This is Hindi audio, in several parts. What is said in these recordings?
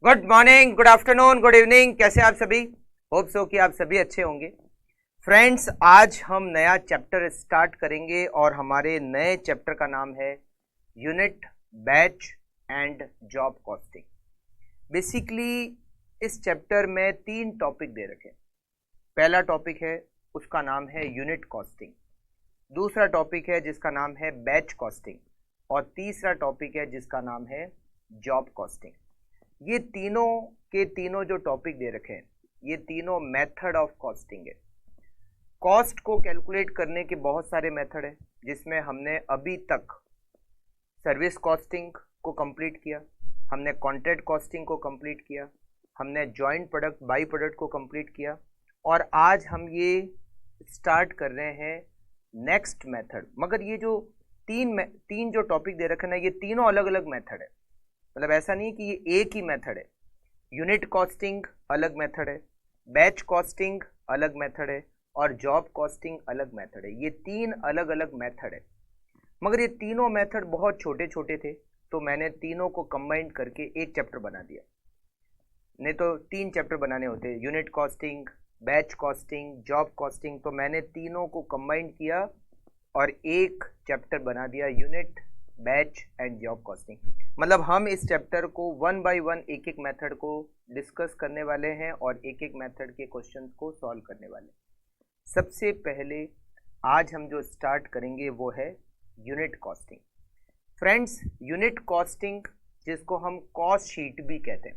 Good morning, good afternoon, good evening. कैसे आप सभी? होप सो कि आप सभी अच्छे होंगे। फ्रेंड्स, आज हम नया चैप्टर स्टार्ट करेंगे और हमारे नए चैप्टर का नाम है unit, batch and job costing. Basically इस चैप्टर में 3 टॉपिक दे रखे हैं। पहला टॉपिक है, उसका नाम है यूनिट कॉस्टिंग। दूसरा टॉपिक है जिसका नाम है बैच कॉस्टिंग, और तीसरा टॉपिक है जिसका नाम है जॉब कॉस्टिंग। ये तीनों के तीनों जो टॉपिक दे रखे हैं, ये तीनों मेथड ऑफ कॉस्टिंग है। कॉस्ट को कैलकुलेट करने के बहुत सारे मेथड है, जिसमें हमने अभी तक सर्विस कॉस्टिंग को कंप्लीट किया, हमने कॉन्ट्रैक्ट कॉस्टिंग को कंप्लीट किया, हमने जॉइंट प्रोडक्ट बाई प्रोडक्ट को कंप्लीट किया, और आज हम ये स्टार्ट कर रहे हैं नेक्स्ट मेथड। मगर ये जो तीन जो टॉपिक दे रखे ना, ये तीनों अलग अलग मेथड है। मतलब ऐसा नहीं कि ये एक ही मेथड है। यूनिट कॉस्टिंग अलग मेथड है, बैच कॉस्टिंग अलग मेथड है, और जॉब कॉस्टिंग अलग मेथड है। ये 3 अलग अलग मेथड है, मगर ये तीनों मेथड बहुत छोटे छोटे थे, तो मैंने तीनों को कंबाइन करके एक चैप्टर बना दिया। नहीं तो 3 चैप्टर बनाने होते, unit costing, batch costing, job costing. तो मैंने तीनों को कंबाइन किया और एक चैप्टर बना दिया, unit, batch and job costing. मतलब हम इस चैप्टर को 1 बाय 1 एक एक मेथड को डिस्कस करने वाले हैं और एक एक मेथड के क्वेश्चंस को सॉल्व करने वाले हैं। सबसे पहले आज हम जो स्टार्ट करेंगे वो है unit costing. Friends, unit costing जिसको हम कॉस्ट शीट भी कहते हैं,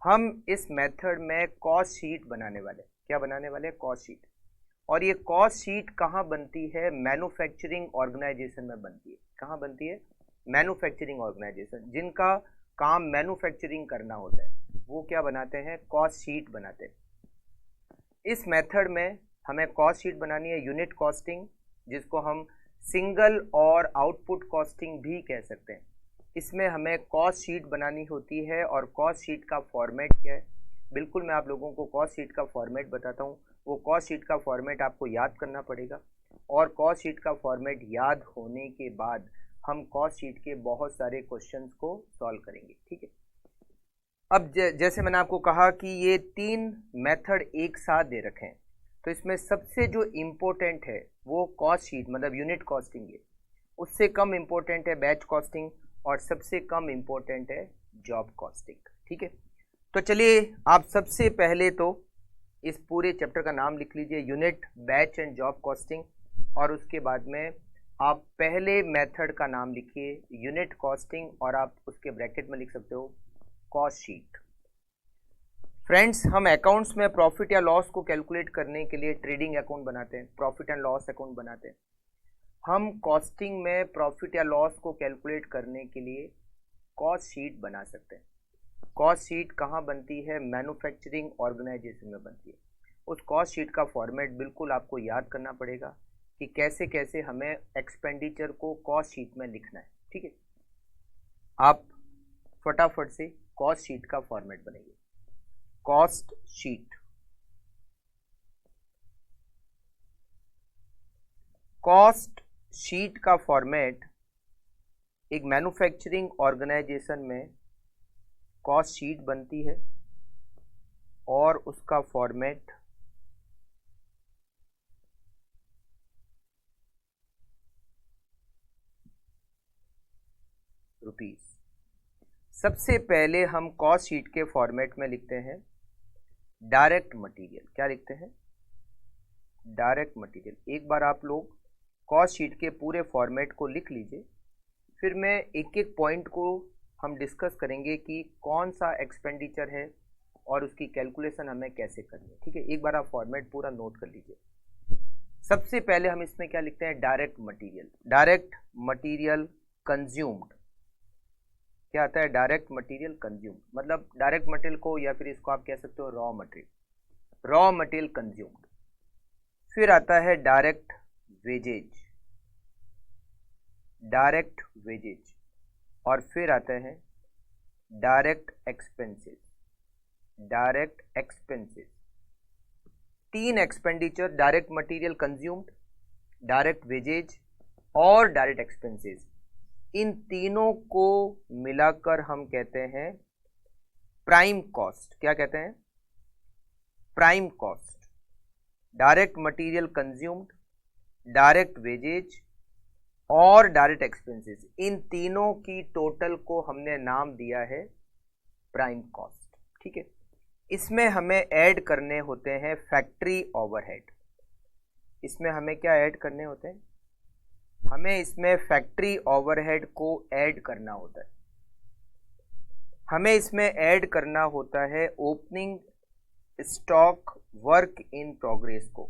हम इस मेथड में कॉस्ट शीट बनाने वाले। क्या बनाने वाले? Cost sheet. और ये कॉस्ट शीट कहाँ बनती है? मैन्युफैक्चरिंग ऑर्गेनाइजेशन में बनती है। कहाँ बनती है? Manufacturing organisation. जिनका काम मैन्युफैक्चरिंग करना होता है, वो क्या बनाते हैं? कॉस्ट शीट बनाते हैं। इस मेथड में हमें कॉस्ट शीट बनानी है, यूनिट कॉस्टिंग, जिसको हम सिंगल और आउटपुट कॉस्टिंग भी कह सकते हैं। इसमें हमें कॉस्ट शीट बनानी होती है, और कॉस्ट शीट का फॉर्मेट क्या है? बिल्कुल, मैं आप लोगों को कॉस्ट शीट का फॉर्मेट बताता हूँ। वो कॉस्ट शीट का फॉर्मेट आपको याद करना पड़ेगा, और कॉस्ट शीट का फॉर्मेट याद होने के बाद हम कॉस्ट शीट के बहुत सारे क्वेश्चंस को सॉल्व करेंगे। ठीक है। अब जैसे मैंने आपको कहा कि ये 3 मेथड एक साथ दे रखे हैं, तो इसमें सबसे जो इम्पोर्टेंट है वो कॉस्ट शीट, मतलब यूनिट कॉस्टिंग है। उससे कम इम्पोर्टेंट है बैच कॉस्टिंग, और सबसे कम इम्पोर्टेंट है जॉब कॉस्टिंग। ठीक है। तो चलिए, आप सबसे पहले तो इस पूरे चैप्टर का नाम लिख लीजिए, unit, batch and job costing, और उसके बाद में आप पहले मेथड का नाम लिखिए यूनिट कॉस्टिंग, और आप उसके ब्रैकेट में लिख सकते हो कॉस्ट शीट। फ्रेंड्स, हम अकाउंट्स में प्रॉफिट या लॉस को कैलकुलेट करने के लिए ट्रेडिंग अकाउंट बनाते हैं, प्रॉफिट एंड लॉस अकाउंट बनाते हैं। हम कॉस्टिंग में प्रॉफिट या लॉस को कैलकुलेट करने के लिए कॉस्ट शीट बना सकते हैं। कॉस्ट शीट कहाँ बनती है? मैन्युफैक्चरिंग ऑर्गेनाइजेशन में बनती है। उस कॉस्ट शीट का फॉर्मेट बिल्कुल आपको याद करना पड़ेगा कि कैसे कैसे हमें एक्सपेंडिचर को कॉस्ट शीट में लिखना है। ठीक है। आप फटाफट से कॉस्ट शीट का फॉर्मेट बनाइए। कॉस्ट शीट, कॉस्ट शीट का फॉर्मेट एक मैन्युफैक्चरिंग ऑर्गेनाइजेशन में कॉस्ट शीट बनती है, और उसका फॉर्मेट रुपीस। सबसे पहले हम कॉस्ट शीट के फॉर्मेट में लिखते हैं डायरेक्ट मटेरियल। क्या लिखते हैं? Direct material. एक बार आप लोग कॉस्ट शीट के पूरे फॉर्मेट को लिख लीजिए, फिर मैं एक एक पॉइंट को हम डिस्कस करेंगे कि कौन सा एक्सपेंडिचर है और उसकी कैलकुलेशन हमें कैसे करनी है। ठीक है। एक बार आप फॉर्मेट पूरा नोट कर लीजिए। सबसे पहले हम इसमें क्या लिखते हैं? Direct material. Direct material consumed. क्या आता है? डायरेक्ट मटेरियल कंज्यूम्ड, मतलब डायरेक्ट मटेरियल को, या फिर इसको आप कह सकते हो raw material, raw material consumed. फिर आता है डायरेक्ट वेजेज, डायरेक्ट वेजेज, और फिर आते हैं direct expenses, direct expenses. 3 expenditure, direct material consumed, direct wages और डायरेक्ट एक्सपेंसेस। इन तीनों को मिलाकर हम कहते हैं प्राइम कॉस्ट, क्या कहते हैं? Prime cost, direct material consumed, direct wages और डायरेक्ट एक्सपेंसेस, इन तीनों की टोटल को हमने नाम दिया है प्राइम कॉस्ट। ठीक है, इसमें हमें ऐड करने होते हैं फैक्ट्री ओवरहेड। इसमें हमें क्या ऐड करने होते हैं? हमें इसमें फैक्ट्री ओवरहेड को ऐड करना होता है। हमें इसमें ऐड करना होता है opening stock work in progress को।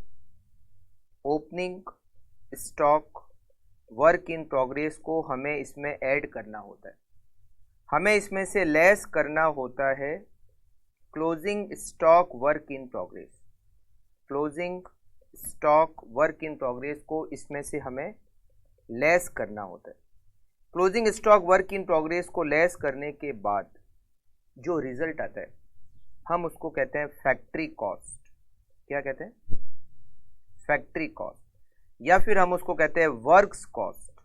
Opening stock work in progress को हमें इसमें ऐड करना होता है। हमें इसमें से लेस करना होता है closing stock work in progress. Closing stock work in progress को इसमें से हमें लेस करना होता है। Closing stock work in progress को लेस करने के बाद जो रिजल्ट आता है हम उसको कहते हैं फैक्ट्री कॉस्ट। क्या कहते हैं? फैक्ट्री कॉस्ट, या फिर हम उसको कहते हैं वर्क्स कॉस्ट।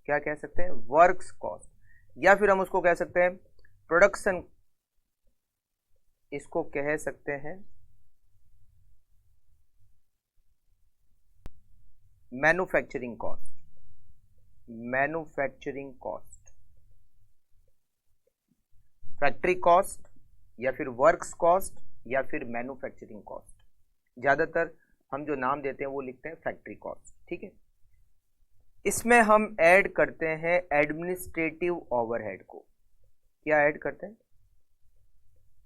क्या कह सकते हैं? वर्क्स कॉस्ट, या फिर हम उसको कह सकते हैं प्रोडक्शन, इसको कह सकते हैं manufacturing cost. Manufacturing cost, factory cost या फिर वर्क्स कॉस्ट या फिर मैन्युफैक्चरिंग कॉस्ट। ज्यादातर हम जो नाम देते हैं वो लिखते हैं फैक्ट्री कॉस्ट। ठीक है, इसमें हम ऐड करते हैं एडमिनिस्ट्रेटिव ओवरहेड को। क्या ऐड करते हैं?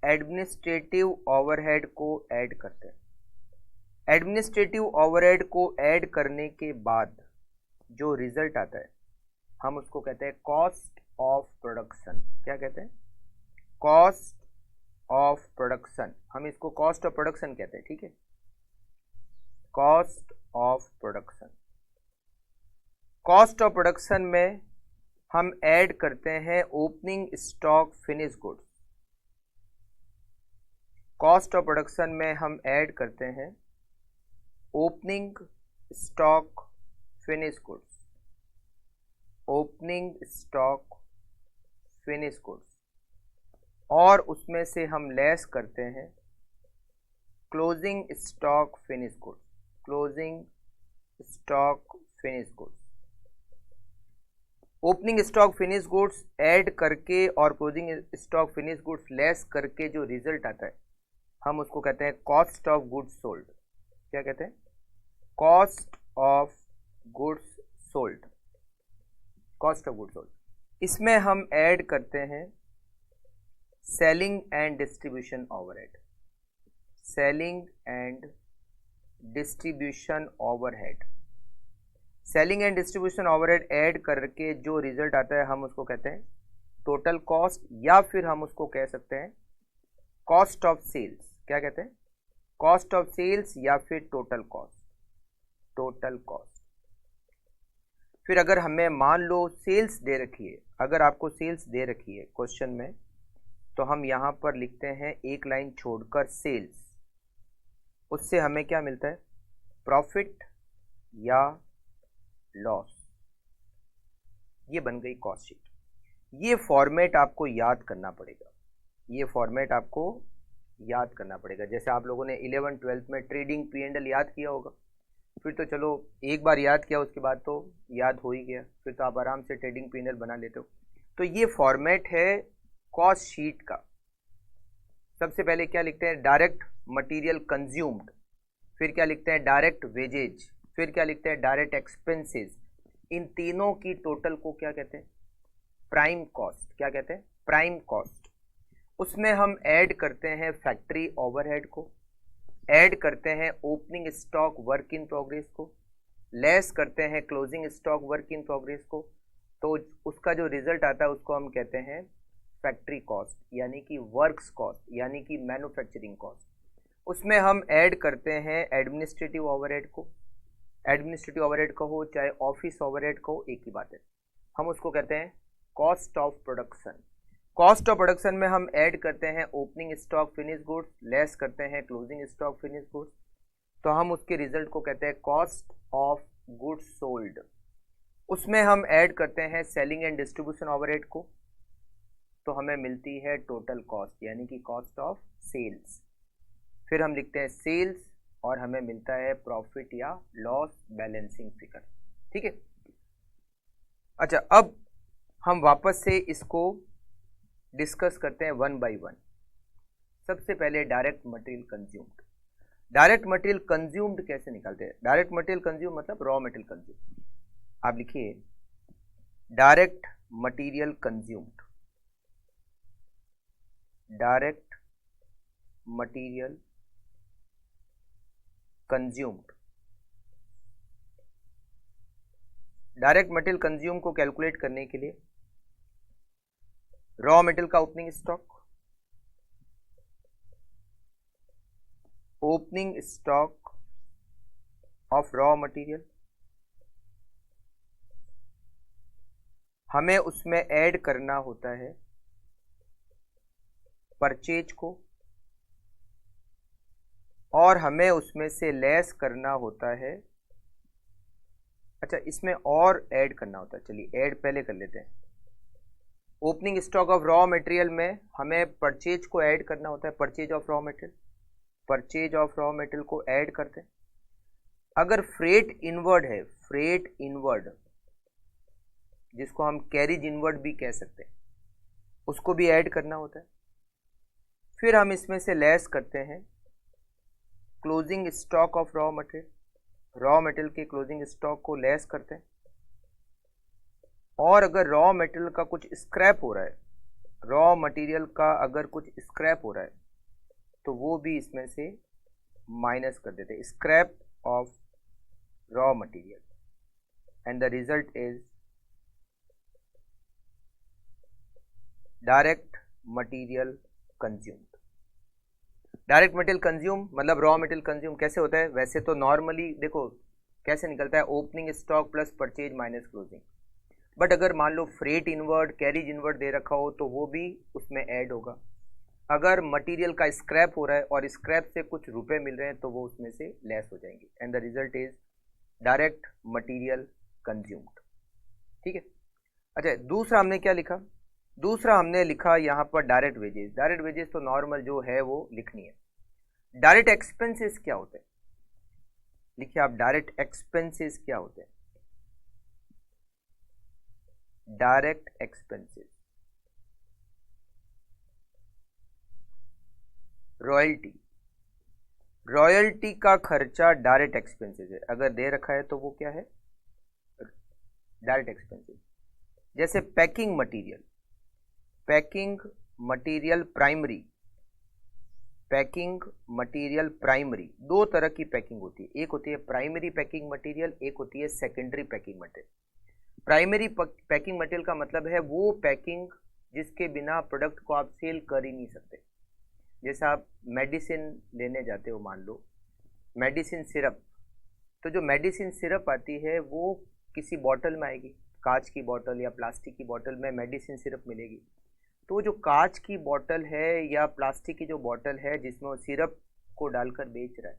एडमिनिस्ट्रेटिव ओवरहेड को ऐड करते हैं। एडमिनिस्ट्रेटिव ओवरहेड को ऐड करने के बाद जो रिजल्ट आता है हम उसको कहते हैं कॉस्ट ऑफ प्रोडक्शन। क्या कहते हैं? Cost of production. हम इसको कॉस्ट ऑफ प्रोडक्शन कहते हैं। ठीक है, cost of production. Cost of production में हम ऐड करते हैं opening stock finish goods. Cost of production में हम ऐड करते हैं opening stock finish goods. Opening stock finish goods, और उसमें से हम लेस करते हैं closing stock finish goods. Closing stock finish goods. Opening stock finish goods add करके और closing stock finish goods less करके जो रिजल्ट आता है हम उसको कहते हैं कॉस्ट ऑफ गुड्स सोल्ड। क्या कहते हैं? Cost of goods sold. Cost of goods sold. इसमें हम ऐड करते हैं selling and distribution overhead. Selling and distribution overhead. Selling and distribution overhead add करके जो रिजल्ट आता है हम उसको कहते हैं टोटल कॉस्ट, या फिर हम उसको कह सकते हैं कॉस्ट ऑफ सेल्स। क्या कहते हैं? कॉस्ट ऑफ सेल्स या फिर टोटल कॉस्ट। Total cost. फिर अगर हमें मान लो सेल्स दे रखी है, अगर आपको सेल्स दे रखी है क्वेश्चन में, तो हम यहां पर लिखते हैं एक लाइन छोड़कर सेल्स। उससे हमें क्या मिलता है? प्रॉफिट या लॉस। ये बन गई कॉस्ट शीट। ये फॉर्मेट आपको याद करना पड़ेगा। ये फॉर्मेट आपको याद करना पड़ेगा। जैसे आप लोगों ने 11th 12th में ट्रेडिंग P&L याद किया होगा, फिर तो चलो एक बार याद किया उसके बाद तो याद हो ही गया, फिर तो आप आराम से ट्रेडिंग P&L बना लेते हो। तो ये फॉर्मेट है कॉस्ट शीट का। सबसे पहले क्या लिखते हैं? Direct material consumed. फिर क्या लिखते हैं? Direct wages. फिर क्या लिखते हैं? Direct expenses. इन तीनों की टोटल को क्या कहते हैं? Prime cost. क्या कहते हैं? Prime cost. उसमें हम ऐड करते हैं फैक्ट्री ओवरहेड को, ऐड करते हैं opening stock work in progress को, लेस करते हैं closing stock work in progress को, तो उसका जो रिजल्ट आता है उसको हम कहते हैं फैक्ट्री कॉस्ट, यानी कि वर्क्स कॉस्ट, यानी कि मैन्युफैक्चरिंग कॉस्ट। उसमें हम ऐड करते हैं एडमिनिस्ट्रेटिव ओवरहेड को। एडमिनिस्ट्रेटिव ओवरहेड का हो चाहे ऑफिस ओवरहेड का हो, एक ही बात है। हम उसको कहते हैं cost of production. Cost of production में हम ऐड करते हैं opening stock finish goods, less करते हैं क्लोजिंग स्टॉक फिनिश गुड्स, तो हम उसके रिजल्ट को कहते हैं कॉस्ट ऑफ गुड्स सोल्ड। उसमें हम ऐड करते हैं सेलिंग एंड डिस्ट्रीब्यूशन ओवरहेड को, तो हमें मिलती है टोटल कॉस्ट यानी कि कॉस्ट ऑफ सेल्स। फिर हम लिखते हैं सेल्स और हमें मिलता है प्रॉफिट या लॉस बैलेंसिंग फिगर। ठीक है। अच्छा, अब हम वापस से इसको डिस्कस करते हैं वन बाय वन। सबसे पहले direct material consumed. Direct material consumed कैसे निकालते हैं? डायरेक्ट मटेरियल कंज्यूम मतलब रॉ मटेरियल कंज्यूम। आप लिखिए direct material consumed, direct material consumed. Direct material consume को कैलकुलेट करने के लिए रॉ मटेरियल का opening stock, opening stock of raw material, हमें उसमें ऐड करना होता है परचेज को और हमें उसमें से लेस करना होता है। अच्छा, इसमें और ऐड करना होता है, चलिए ऐड पहले कर लेते हैं। Opening stock of raw material में हमें परचेज को ऐड करना होता है, purchase of raw material, purchase of raw material को ऐड करते हैं। अगर फ्रेट इनवर्ड है, फ्रेट इनवर्ड जिसको हम कैरिज इनवर्ड भी कह सकते हैं, उसको भी ऐड करना होता है। फिर हम इसमें से लेस करते हैं closing stock of raw material, raw material के क्लोजिंग स्टॉक को लेस करते हैं। और अगर रॉ मटेरियल का कुछ स्क्रैप हो रहा है, रॉ मटेरियल का अगर कुछ स्क्रैप हो रहा है तो वो भी इसमें से माइनस कर देते हैं, scrap of raw material, and the result is direct material consumed. Direct material consume मतलब रॉ मटेरियल कंज्यूम कैसे होता है? वैसे तो नॉर्मली देखो कैसे निकलता है, opening stock plus purchase minus closing. But अगर मान लो फ्रेट इनवर्ड, कैरिज इनवर्ड दे रखा हो तो वो भी उसमें ऐड होगा। अगर मटेरियल का स्क्रैप हो रहा है और स्क्रैप से कुछ रुपए मिल रहे हैं तो वो उसमें से लेस हो जाएंगे, and the result is direct material consumed. ठीक है। अच्छा, दूसरा हमने क्या लिखा? दूसरा हमने लिखा यहाँ पर डायरेक्ट वेजेस। डायरेक्ट वेजेस तो नॉर्मल जो है वो लिखनी है। डायरेक्ट एक्सपेंसेस क्या होते हैं? लिखिए आप, डायरेक्ट एक्सपेंसेस क्या होते हैं? डायरेक्ट एक्सपेंसेस रॉयल्टी, रॉयल्टी का खर्चा डायरेक्ट एक्सपेंसेस है। अगर दे रखा है तो वो क्या है? Direct expenses. जैसे packing material, packing material primary, packing material primary, दो तरह की पैकिंग होती है। एक होती है प्राइमरी पैकिंग मटेरियल, एक होती है secondary packing material. Primary packing material का मतलब है वो पैकिंग जिसके बिना प्रोडक्ट को आप सेल कर ही नहीं सकते। जैसे आप मेडिसिन लेने जाते हो, मान लो मेडिसिन सिरप, तो जो मेडिसिन सिरप आती है वो किसी बॉटल में आएगी, कांच की बॉटल या प्लास्टिक की बॉटल में मेडिसिन सिरप मिलेगी। तो जो कांच की बॉटल है या प्लास्टिक की जो बॉटल है जिसमें वो सिरप को डालकर बेच रहा है,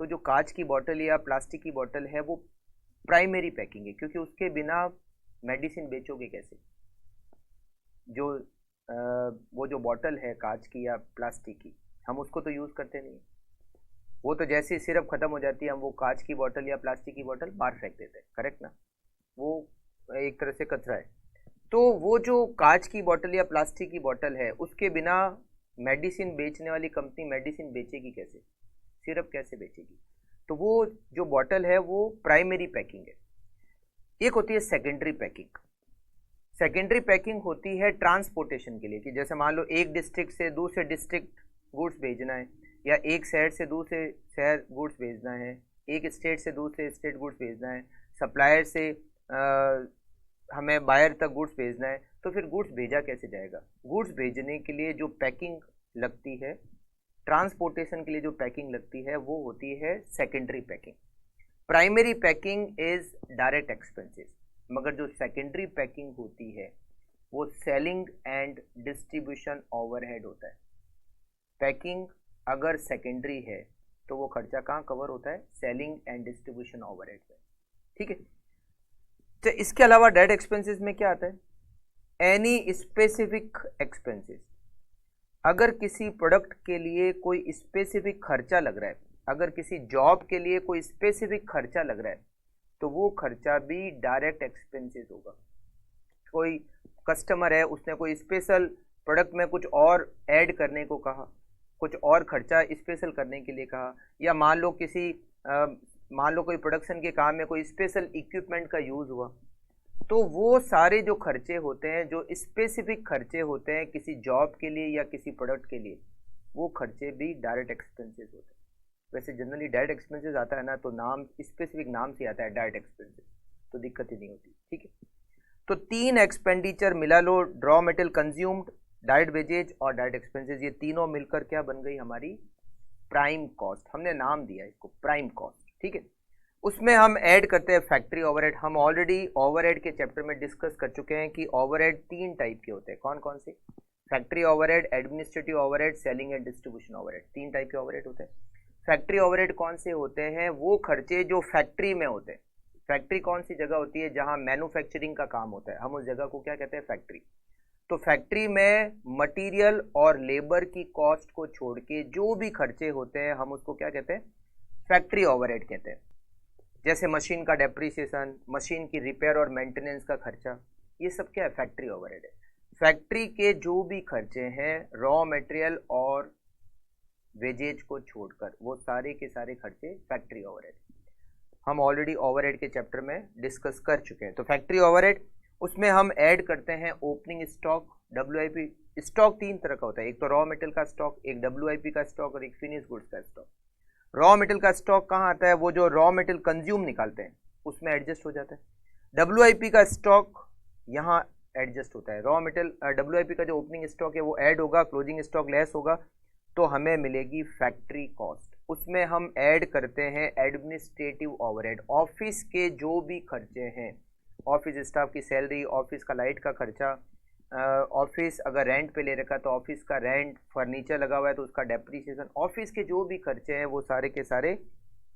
तो जो कांच की बॉटल या प्लास्टिक की बॉटल है वो प्राइमरी पैकिंग है, क्योंकि उसके बिना मेडिसिन बेचोगे कैसे? जो वो जो बॉटल है कांच की या प्लास्टिक की, हम उसको तो यूज़ करते नहीं, वो तो जैसे ही सिरप खत्म हो जाती है हम वो कांच की बॉटल या प्लास्टिक की बॉटल बाहर फेंक देते हैं, करेक्ट ना? वो एक तरह से कचरा है। तो वो जो कांच की बॉटल या प्लास्टिक की बॉटल है उसके बिना मेडिसिन बेचने वाली कंपनी मेडिसिन बेचेगी कैसे? सिरप कैसे बेचेगी? तो वो जो बॉटल है वो प्राइमरी पैकिंग है। एक होती है सेकेंडरी पैकिंग। सेकेंडरी पैकिंग होती है ट्रांसपोर्टेशन के लिए, कि जैसे मान लो एक डिस्ट्रिक्ट से दूसरे डिस्ट्रिक्ट गुड्स भेजना है, या एक शहर से दूसरे शहर गुड्स भेजना है, एक स्टेट से दूसरे स्टेट गुड्स भेजना है, सप्लायर से हमें बायर तक गुड्स भेजना है, तो फिर गुड्स भेजा कैसे जाएगा? गुड्स भेजने के लिए जो पैकिंग लगती है, ट्रांसपोर्टेशन के लिए जो पैकिंग लगती है वो होती है secondary packing. Primary packing is direct expenses, मगर जो सेकेंडरी पैकिंग होती है वो सेलिंग एंड डिस्ट्रीब्यूशन ओवरहेड होता है। पैकिंग अगर सेकेंडरी है तो वो खर्चा कहाँ कवर होता है? सेलिंग एंड डिस्ट्रीब्यूशन ओवरहेड में। ठीक है। तो इसके अलावा डायरेक्ट एक्सपेंसेस में क्या आता है? एनी स्पेसिफिक एक्सपेंसेस, अगर किसी प्रोडक्ट के लिए कोई स्पेसिफिक खर्चा लग रहा है, अगर किसी जॉब के लिए कोई स्पेसिफिक खर्चा लग रहा है, तो वो खर्चा भी डायरेक्ट एक्सपेंसेस होगा। कोई कस्टमर है, उसने कोई स्पेशल प्रोडक्ट में कुछ और ऐड करने को कहा, कुछ और खर्चा स्पेशल करने के लिए कहा, या मान लो कोई प्रोडक्शन के काम में कोई स्पेशल इक्विपमेंट का यूज़ हुआ, तो वो सारे जो खर्चे होते हैं, जो स्पेसिफिक खर्चे होते हैं किसी जॉब के लिए या किसी प्रोडक्ट के लिए, वो खर्चे भी डायरेक्ट एक्सपेंसेस होते हैं। वैसे जनरली डायरेक्ट एक्सपेंसेस आता है ना, तो नाम स्पेसिफिक नाम से आता है डायरेक्ट एक्सपेंसेस, तो दिक्कत ही नहीं होती। ठीक है, तो 3 एक्सपेंडिचर मिला लो, raw material consumed, direct wages और डायरेक्ट एक्सपेंसेस, ये तीनों मिलकर क्या बन गई हमारी प्राइम कॉस्ट। हमने नाम दिया इसको प्राइम कॉस्ट। ठीक है, उसमें हम ऐड करते हैं फैक्ट्री ओवरहेड। हम ऑलरेडी ओवरहेड के चैप्टर में डिस्कस कर चुके हैं कि ओवरहेड 3 टाइप के होते हैं। कौन कौन से? Factory overhead, administrative overhead, selling and distribution overhead, 3 type के ओवरहेड होते हैं। फैक्ट्री ओवरहेड कौन से होते हैं? वो खर्चे जो फैक्ट्री में होते हैं। फैक्ट्री कौन सी जगह होती है? जहां मैन्युफैक्चरिंग का काम होता है, हम उस जगह को क्या कहते हैं? फैक्ट्री। तो फैक्ट्री में मटेरियल और लेबर की कॉस्ट को छोड़ के जो भी खर्चे होते हैं, हम उसको क्या कहते हैं? फैक्ट्री ओवरहेड कहते हैं। जैसे मशीन का डेप्रिसिएशन, मशीन की रिपेयर और मेंटेनेंस का खर्चा, ये सब क्या है? फैक्ट्री ओवरहेड है। फैक्ट्री के जो भी खर्चे हैं रॉ मटेरियल और वेजेज को छोड़कर, वो सारे के सारे खर्चे फैक्ट्री ओवरहेड, हम ऑलरेडी ओवरहेड के चैप्टर में डिस्कस कर चुके हैं। तो फैक्ट्री ओवरहेड, उसमें हम ऐड करते हैं ओपनिंग स्टॉक, WIP। स्टॉक 3 तरह का होता है, एक तो रॉ मटेरियल का स्टॉक, एक WIP का स्टॉक और एक फिनिश गुड्स का स्टॉक। रॉ मटेरियल का स्टॉक कहाँ आता है? वो जो रॉ मटेरियल कंज्यूम निकालते हैं उसमें एडजस्ट हो जाता है। WIP का स्टॉक यहाँ एडजस्ट होता है। रॉ मटेरियल WIP का जो ओपनिंग स्टॉक है वो ऐड होगा, क्लोजिंग स्टॉक लेस होगा, तो हमें मिलेगी फैक्ट्री कॉस्ट। उसमें हम ऐड करते हैं एडमिनिस्ट्रेटिव ओवरहेड, ऑफिस के जो भी खर्चे हैं, ऑफिस स्टाफ की सैलरी, ऑफिस का लाइट का खर्चा, ऑफिस अगर रेंट पे ले रखा तो ऑफिस का रेंट, फर्नीचर लगा हुआ है तो उसका डेप्रिसिएशन, ऑफिस के जो भी खर्चे हैं वो सारे के सारे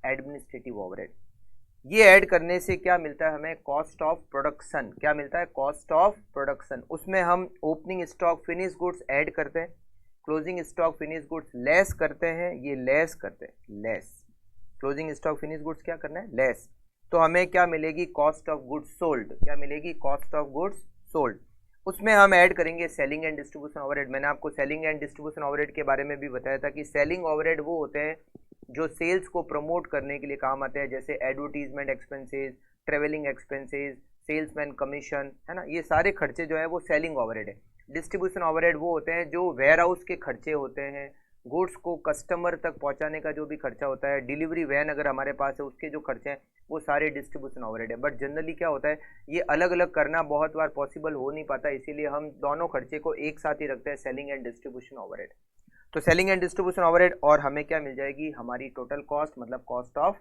एडमिनिस्ट्रेटिव ओवरहेड। ये ऐड करने से क्या मिलता है हमें? Cost of production. क्या मिलता है? Cost of production. उसमें हम opening stock finish goods add करते हैं, closing stock finish goods less करते हैं, ये लेस करते हैं, less. Closing stock finish goods क्या करना है? लेस। तो हमें क्या मिलेगी? Cost of goods sold. क्या मिलेगी? Cost of goods sold. उसमें हम ऐड करेंगे सेलिंग एंड डिस्ट्रीब्यूशन ओवरहेड। मैंने आपको सेलिंग एंड डिस्ट्रीब्यूशन ओवरहेड के बारे में भी बताया था कि सेलिंग ओवरहेड वो होते हैं जो सेल्स को प्रमोट करने के लिए काम आते हैं, जैसे advertisement expenses, travelling expenses, salesman commission, है ना, ये सारे खर्चे जो है वो सेलिंग ओवरहेड है। डिस्ट्रीब्यूशन ओवरहेड वो होते हैं जो वेयर हाउस के खर्चे होते हैं, गुड्स को कस्टमर तक पहुंचाने का जो भी खर्चा होता है, डिलीवरी वैन अगर हमारे पास है उसके जो खर्चे हैं, वो सारे डिस्ट्रीब्यूशन ओवरहेड है। बट जनरली क्या होता है, ये अलग अलग करना बहुत बार पॉसिबल हो नहीं पाता, इसीलिए हम दोनों खर्चे को एक साथ ही रखते हैं, सेलिंग एंड डिस्ट्रीब्यूशन ओवरहेड। तो सेलिंग एंड डिस्ट्रीब्यूशन ओवरहेड, और हमें क्या मिल जाएगी? हमारी टोटल कॉस्ट, मतलब कॉस्ट ऑफ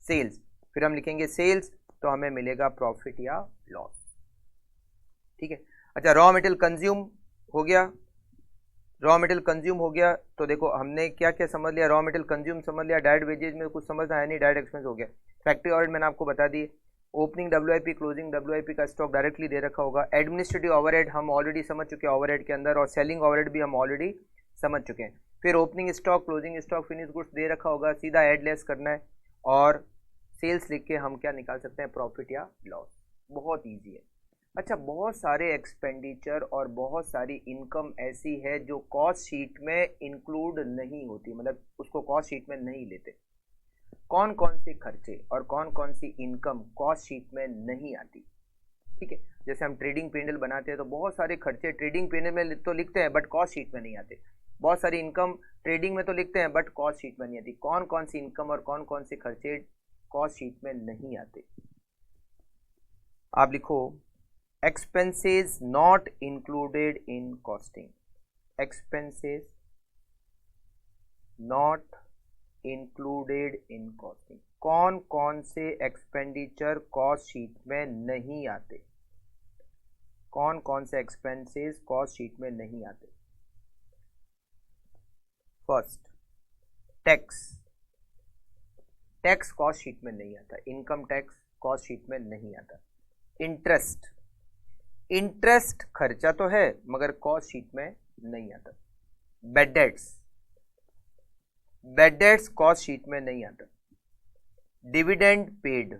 सेल्स। फिर हम लिखेंगे सेल्स, तो हमें मिलेगा प्रॉफिट या लॉस। ठीक है, अच्छा, रॉ मटेरियल कंज्यूम हो गया। रॉ मटेरियल कंज्यूम हो गया तो देखो हमने क्या क्या समझ लिया? रॉ मटेरियल कंज्यूम समझ लिया, डायरेक्ट वेजेज में कुछ समझना है नहीं, डायरेक्ट एक्सपेंस हो गया। फैक्ट्री ओवरहेड मैंने आपको बता दी, ओपनिंग WIP, क्लोजिंग WIP का स्टॉक डायरेक्टली दे रखा होगा। एडमिनिस्ट्रेटिव ओवरहेड हम ऑलरेडी समझ चुके हैं ओवरहेड के अंदर, और सेलिंग ओवरहेड भी हम ऑलरेडी समझ चुके हैं। फिर opening stock, closing stock, finish goods दे रखा होगा, सीधा ऐड लेस करना है, और सेल्स लिख के हम क्या निकाल सकते हैं? प्रॉफिट या लॉस। बहुत ईजी है। अच्छा, बहुत सारे एक्सपेंडिचर और बहुत सारी इनकम ऐसी है जो कॉस्ट शीट में इंक्लूड नहीं होती, मतलब उसको कॉस्ट शीट में नहीं लेते। कौन कौन से खर्चे और कौन कौन सी इनकम कॉस्ट शीट में नहीं आती? ठीक है, जैसे हम ट्रेडिंग पेंडल बनाते हैं तो बहुत सारे खर्चे ट्रेडिंग पेंडल में तो लिखते हैं बट कॉस्ट शीट में नहीं आते। बहुत सारी इनकम ट्रेडिंग में तो लिखते हैं बट कॉस्ट शीट में नहीं आती। कौन कौन सी इनकम और कौन कौन से खर्चे कॉस्ट शीट में नहीं आते? आप लिखो, expenses not included in costing, expenses not included in costing। कौन कौन से एक्सपेंडिचर कॉस्ट शीट में नहीं आते? कौन कौन से एक्सपेंसेस कॉस्ट शीट में नहीं आते? First, tax. Tax cost sheet में नहीं आता, इनकम टैक्स कॉस्ट शीट में नहीं आता। इंटरेस्ट, इंटरेस्ट खर्चा तो है मगर कॉस्ट शीट में नहीं आता। Bad dates, bad debts cost sheet में नहीं आता। डिविडेंड पेड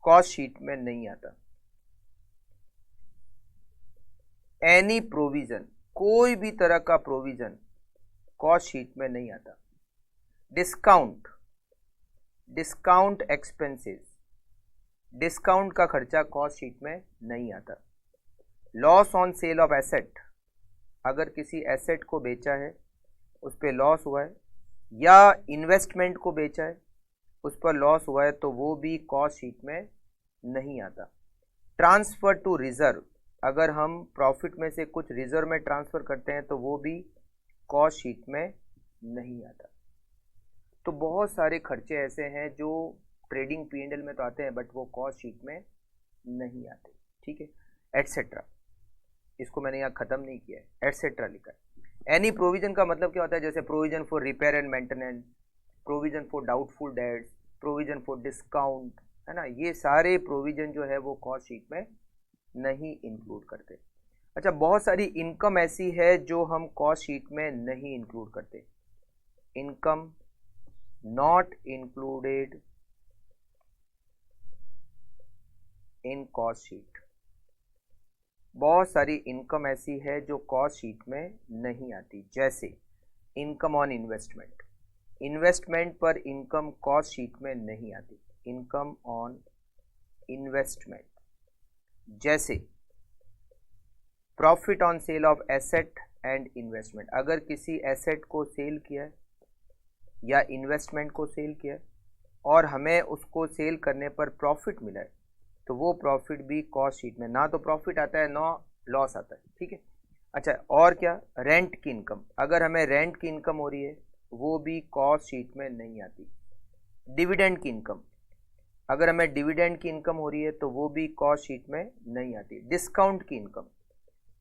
कॉस्ट शीट में नहीं आता। एनी प्रोविजन, कोई भी तरह का प्रोविजन कॉस्ट शीट में नहीं आता। डिस्काउंट, डिस्काउंट एक्सपेंसेस, डिस्काउंट का खर्चा कॉस्ट शीट में नहीं आता। Loss on sale of asset, अगर किसी एसेट को बेचा है उस पर लॉस हुआ है, या इन्वेस्टमेंट को बेचा है उस पर लॉस हुआ है, तो वो भी कॉस्ट शीट में नहीं आता। ट्रांसफर टू रिजर्व, अगर हम प्रॉफिट में से कुछ रिजर्व में ट्रांसफर करते हैं तो वो भी कॉस्ट शीट में नहीं आता। तो बहुत सारे खर्चे ऐसे हैं जो ट्रेडिंग P&L में तो आते हैं बट वो कॉस्ट शीट में नहीं आते। ठीक है, एटसेट्रा, इसको मैंने यहाँ खत्म नहीं किया है, एटसेट्रा लिखा है। एनी प्रोविजन का मतलब क्या होता है, जैसे provision for repair and maintenance, provision for doubtful debts, provision for discount, है ना, ये सारे प्रोविजन जो है वो कॉस्ट शीट में नहीं इंक्लूड करते। अच्छा, बहुत सारी इनकम ऐसी है जो हम कॉस्ट शीट में नहीं इंक्लूड करते। Income not included in cost sheet, बहुत सारी इनकम ऐसी है जो कॉस्ट शीट में नहीं आती। जैसे इनकम ऑन इन्वेस्टमेंट, इन्वेस्टमेंट पर इनकम कॉस्ट शीट में नहीं आती। इनकम ऑन इन्वेस्टमेंट, जैसे profit on sale of asset and investment, अगर किसी एसेट को सेल किया है या इन्वेस्टमेंट को सेल किया है और हमें उसको सेल करने पर प्रॉफिट मिला है तो वो प्रॉफिट भी कॉस्ट शीट में, ना तो प्रॉफिट आता है ना लॉस आता है। ठीक है, अच्छा, और क्या, रेंट की इनकम, अगर हमें रेंट की इनकम हो रही है वो भी कॉस्ट शीट में नहीं आती। डिविडेंड की इनकम, अगर हमें डिविडेंड की इनकम हो रही है तो वो भी कॉस्ट शीट में नहीं आती। डिस्काउंट की इनकम,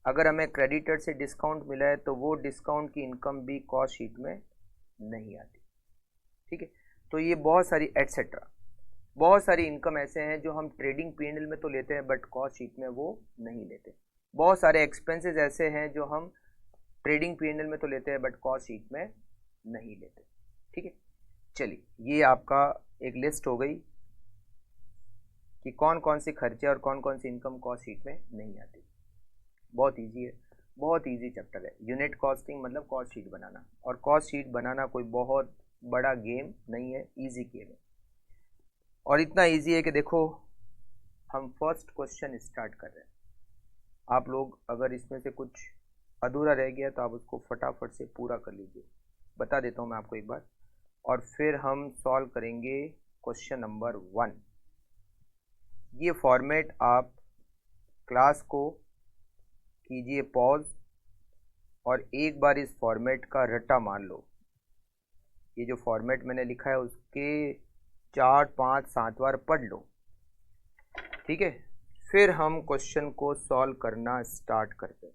अगर हमें क्रेडिटर से डिस्काउंट मिला है तो वो डिस्काउंट की इनकम भी कॉस्ट शीट में नहीं आती। ठीक है, तो ये बहुत सारी एटसेट्रा, बहुत सारी इनकम ऐसे हैं जो हम ट्रेडिंग P&L में तो लेते हैं बट कॉस्ट शीट में वो नहीं लेते। बहुत सारे एक्सपेंसेस ऐसे हैं जो हम ट्रेडिंग P&L में तो लेते हैं बट कॉस्ट शीट में नहीं लेते। ठीक है, चलिए, ये आपका एक लिस्ट हो गई कि कौन कौन से खर्चे और कौन कौन सी इनकम कॉस्ट शीट में नहीं आती। बहुत इजी है, बहुत इजी चैप्टर है। यूनिट कॉस्टिंग मतलब कॉस्ट शीट बनाना, और कॉस्ट शीट बनाना कोई बहुत बड़ा गेम नहीं है, इजी गेम है। और इतना इजी है कि देखो, हम फर्स्ट क्वेश्चन स्टार्ट कर रहे हैं। आप लोग अगर इसमें से कुछ अधूरा रह गया तो आप उसको फटाफट से पूरा कर लीजिए। बता देता हूँ मैं आपको एक बार, और फिर हम सॉल्व करेंगे क्वेश्चन नंबर 1। ये फॉर्मेट आप क्लास को कीजिए पॉज और एक बार इस फॉर्मेट का रट्टा मार लो। ये जो फॉर्मेट मैंने लिखा है उसके 4, 5, 7 बार पढ़ लो। ठीक है, फिर हम क्वेश्चन को सॉल्व करना स्टार्ट करते हैं।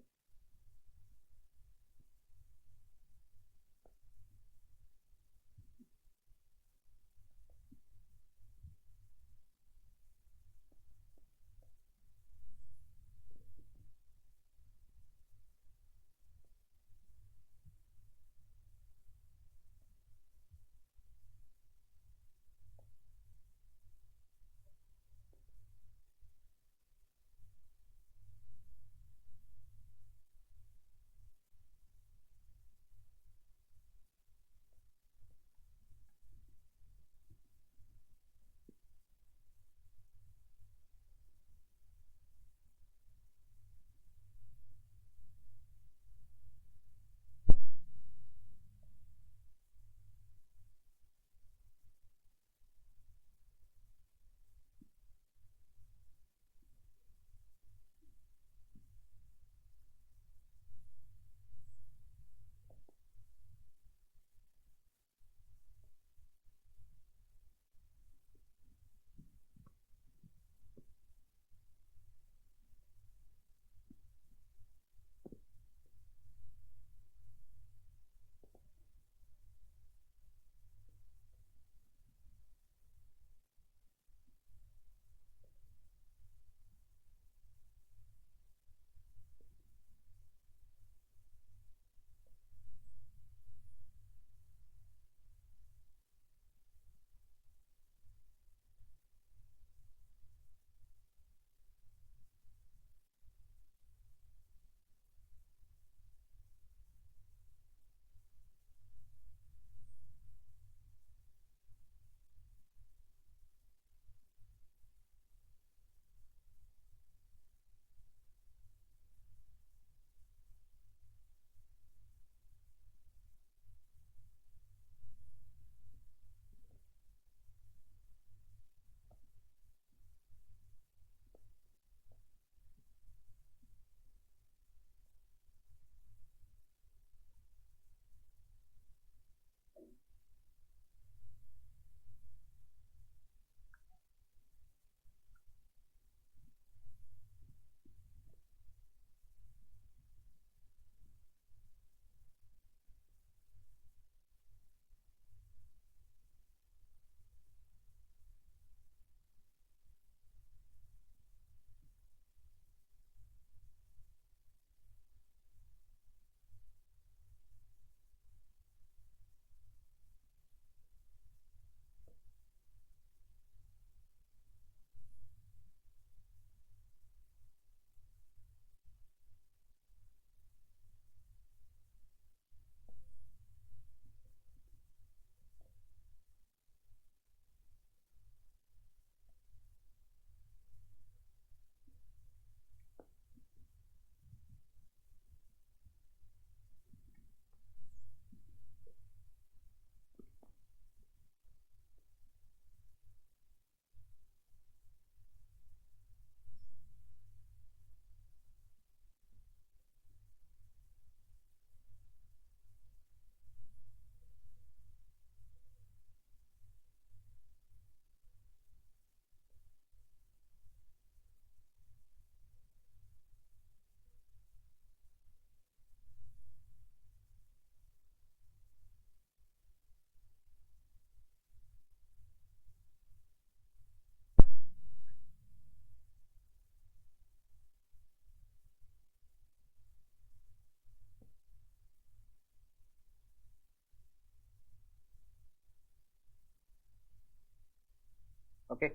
ओके,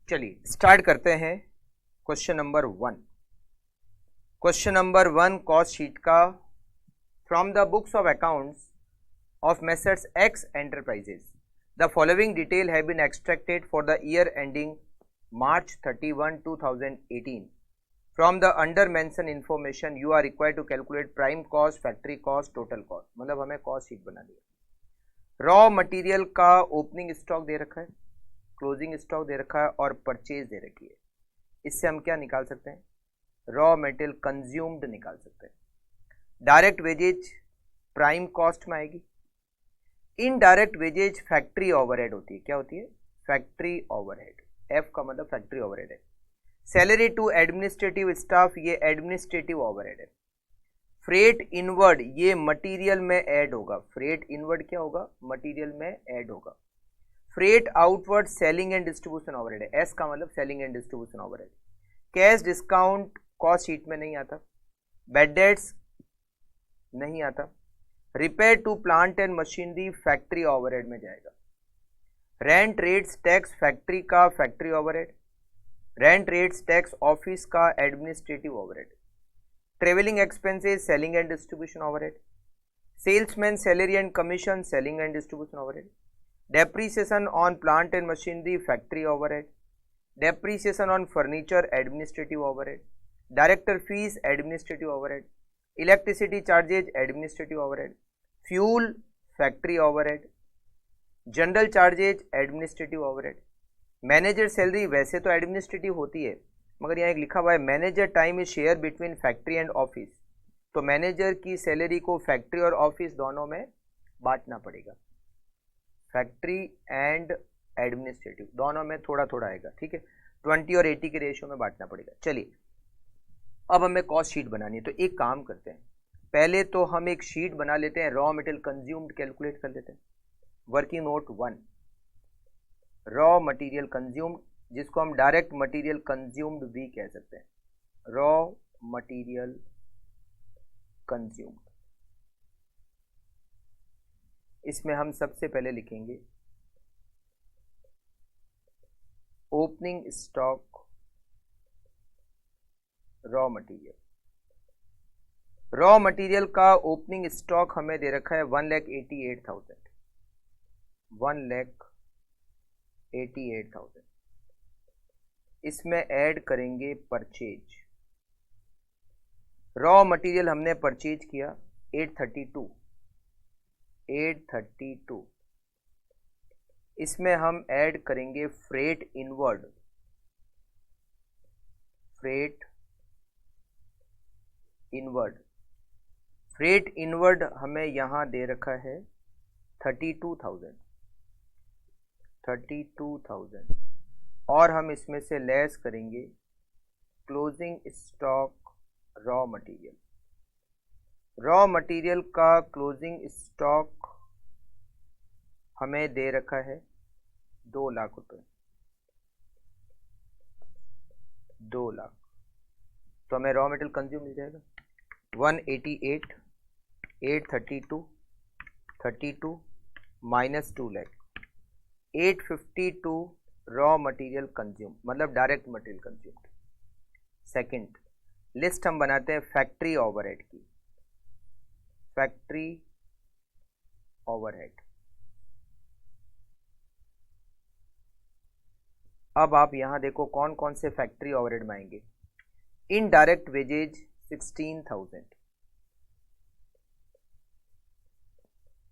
चलिए स्टार्ट करते हैं question number 1। Question number 1 cost sheet का, from the books of accounts of Messrs X Enterprises. The following detail have been extracted for the year ending March 31, 2018. From the under mentioned information, you are required to calculate prime cost, factory cost, total cost. मतलब हमें cost sheet बना दिया। रॉ मटेरियल का ओपनिंग स्टॉक दे रखा है, क्लोजिंग स्टॉक दे रखा है और परचेज दे रखी है। इससे हम क्या निकाल सकते हैं? रॉ मटेरियल कंज्यूम्ड निकाल सकते हैं। डायरेक्ट वेजेज प्राइम कॉस्ट में आएगी। इनडायरेक्ट वेजेज फैक्ट्री ओवरहेड होती है। क्या होती है? Factory overhead. एफ का मतलब फैक्ट्री ओवरहेड है। सैलरी टू एडमिनिस्ट्रेटिव स्टाफ, ये एडमिनिस्ट्रेटिव ओवरहेड है। फ्रेट इनवर्ड, ये मटेरियल में ऐड होगा। फ्रेट इनवर्ड क्या होगा? मटेरियल में ऐड होगा। Freight outward selling and distribution overhead है। एस का मतलब selling and distribution overhead. Cash discount cost sheet में नहीं आता। बैड डेट्स नहीं आता। Repair to plant and machinery factory overhead में जाएगा। रेंट रेट्स टैक्स फैक्ट्री का factory overhead. Rent rates tax office का administrative overhead. Travelling expenses selling and distribution overhead. Salesman salary and commission selling and distribution overhead. Depreciation on plant and machinery factory overhead. Depreciation on furniture administrative overhead. Director fees administrative overhead. Electricity charges administrative overhead. Fuel factory overhead. General charges administrative overhead. Manager salary वैसे तो एडमिनिस्ट्रेटिव होती है, मगर यहाँ एक लिखा हुआ है manager time is share between factory and office, तो मैनेजर की सैलरी को फैक्ट्री और ऑफिस दोनों में बांटना पड़ेगा। फैक्ट्री एंड एडमिनिस्ट्रेटिव दोनों में थोड़ा थोड़ा आएगा, ठीक है। 20 और 80 के रेशियो में बांटना पड़ेगा। चलिए अब हमें कॉस्ट शीट बनानी है, तो एक काम करते हैं, पहले तो हम एक शीट बना लेते हैं, रॉ मटेरियल कंज्यूम्ड कैलकुलेट कर लेते हैं। Working note 1, raw material consumed, जिसको हम डायरेक्ट मटेरियल कंज्यूम्ड भी कह सकते हैं। रॉ मटेरियल कंज्यूम्ड, इसमें हम सबसे पहले लिखेंगे opening stock raw material. Raw material का ओपनिंग स्टॉक हमें दे रखा है 1,88,000। 1,88,000। इसमें ऐड करेंगे परचेज। रॉ मटेरियल हमने परचेज किया 832। इसमें हम ऐड करेंगे फ्रेट इनवर्ड। फ्रेट इनवर्ड हमें यहां दे रखा है 32,000 और हम इसमें से लेस करेंगे closing stock raw material. Raw material का क्लोजिंग स्टॉक हमें दे रखा है 2 लाख रुपए। 2 लाख, तो हमें रॉ मटेरियल कंज्यूम मिल जाएगा 188, 832 minus 2 lakh, 852 raw material consume, मतलब direct material consumed. Second list हम बनाते हैं फैक्ट्री ओवरहेड की। फैक्ट्री ओवरहेड, अब आप यहां देखो कौन कौन से फैक्ट्री ओवरहेड में आएंगे। Indirect wages 16,000।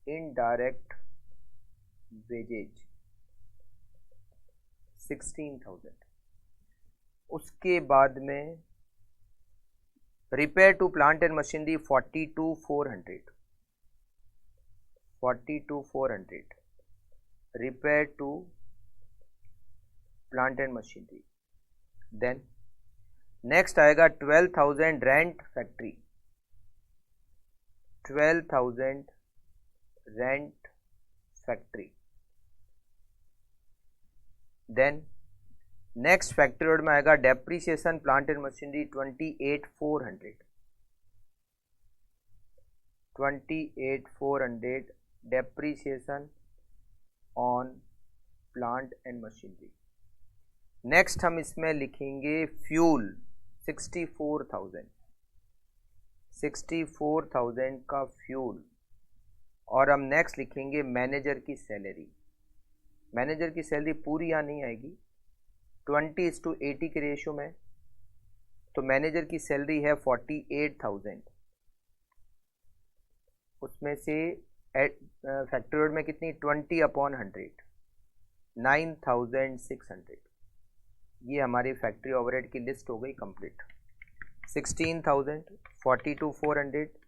Indirect wages 16,000। उसके बाद में repair to plant and machinery 42,400। Repair to plant and machinery. Then next आएगा 12,000 rent factory. 12,000 rent factory. Then next factory road में आएगा depreciation plant and machinery 28,400 depreciation on plant and machinery. Next हम इसमें लिखेंगे फ्यूल 64,000 का फ्यूल। और हम नेक्स्ट लिखेंगे मैनेजर की सैलरी। मैनेजर की सैलरी पूरी यहाँ नहीं आएगी, 20:80 के रेशियो में, तो मैनेजर की सैलरी है 48,000। उसमें से फैक्ट्री ओवरहेड में कितनी, 20/100, 9,600। ये हमारी फैक्ट्री ओवरहेड की लिस्ट हो गई कंप्लीट। 16,000, 42,400,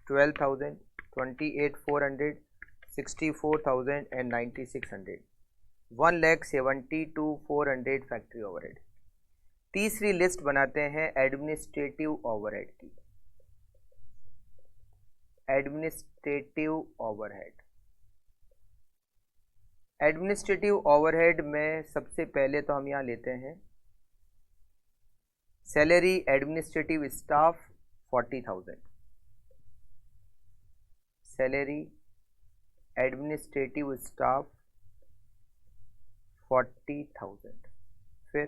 12,000, 28,400, 64,000 and 9,600, 1,72,400 factory overhead. तीसरी लिस्ट बनाते हैं एडमिनिस्ट्रेटिव ओवरहेड की। एडमिनिस्ट्रेटिव ओवरहेड, एडमिनिस्ट्रेटिव ओवरहेड में सबसे पहले तो हम यहाँ लेते हैं salary administrative staff 40,000, salary administrative staff 40,000।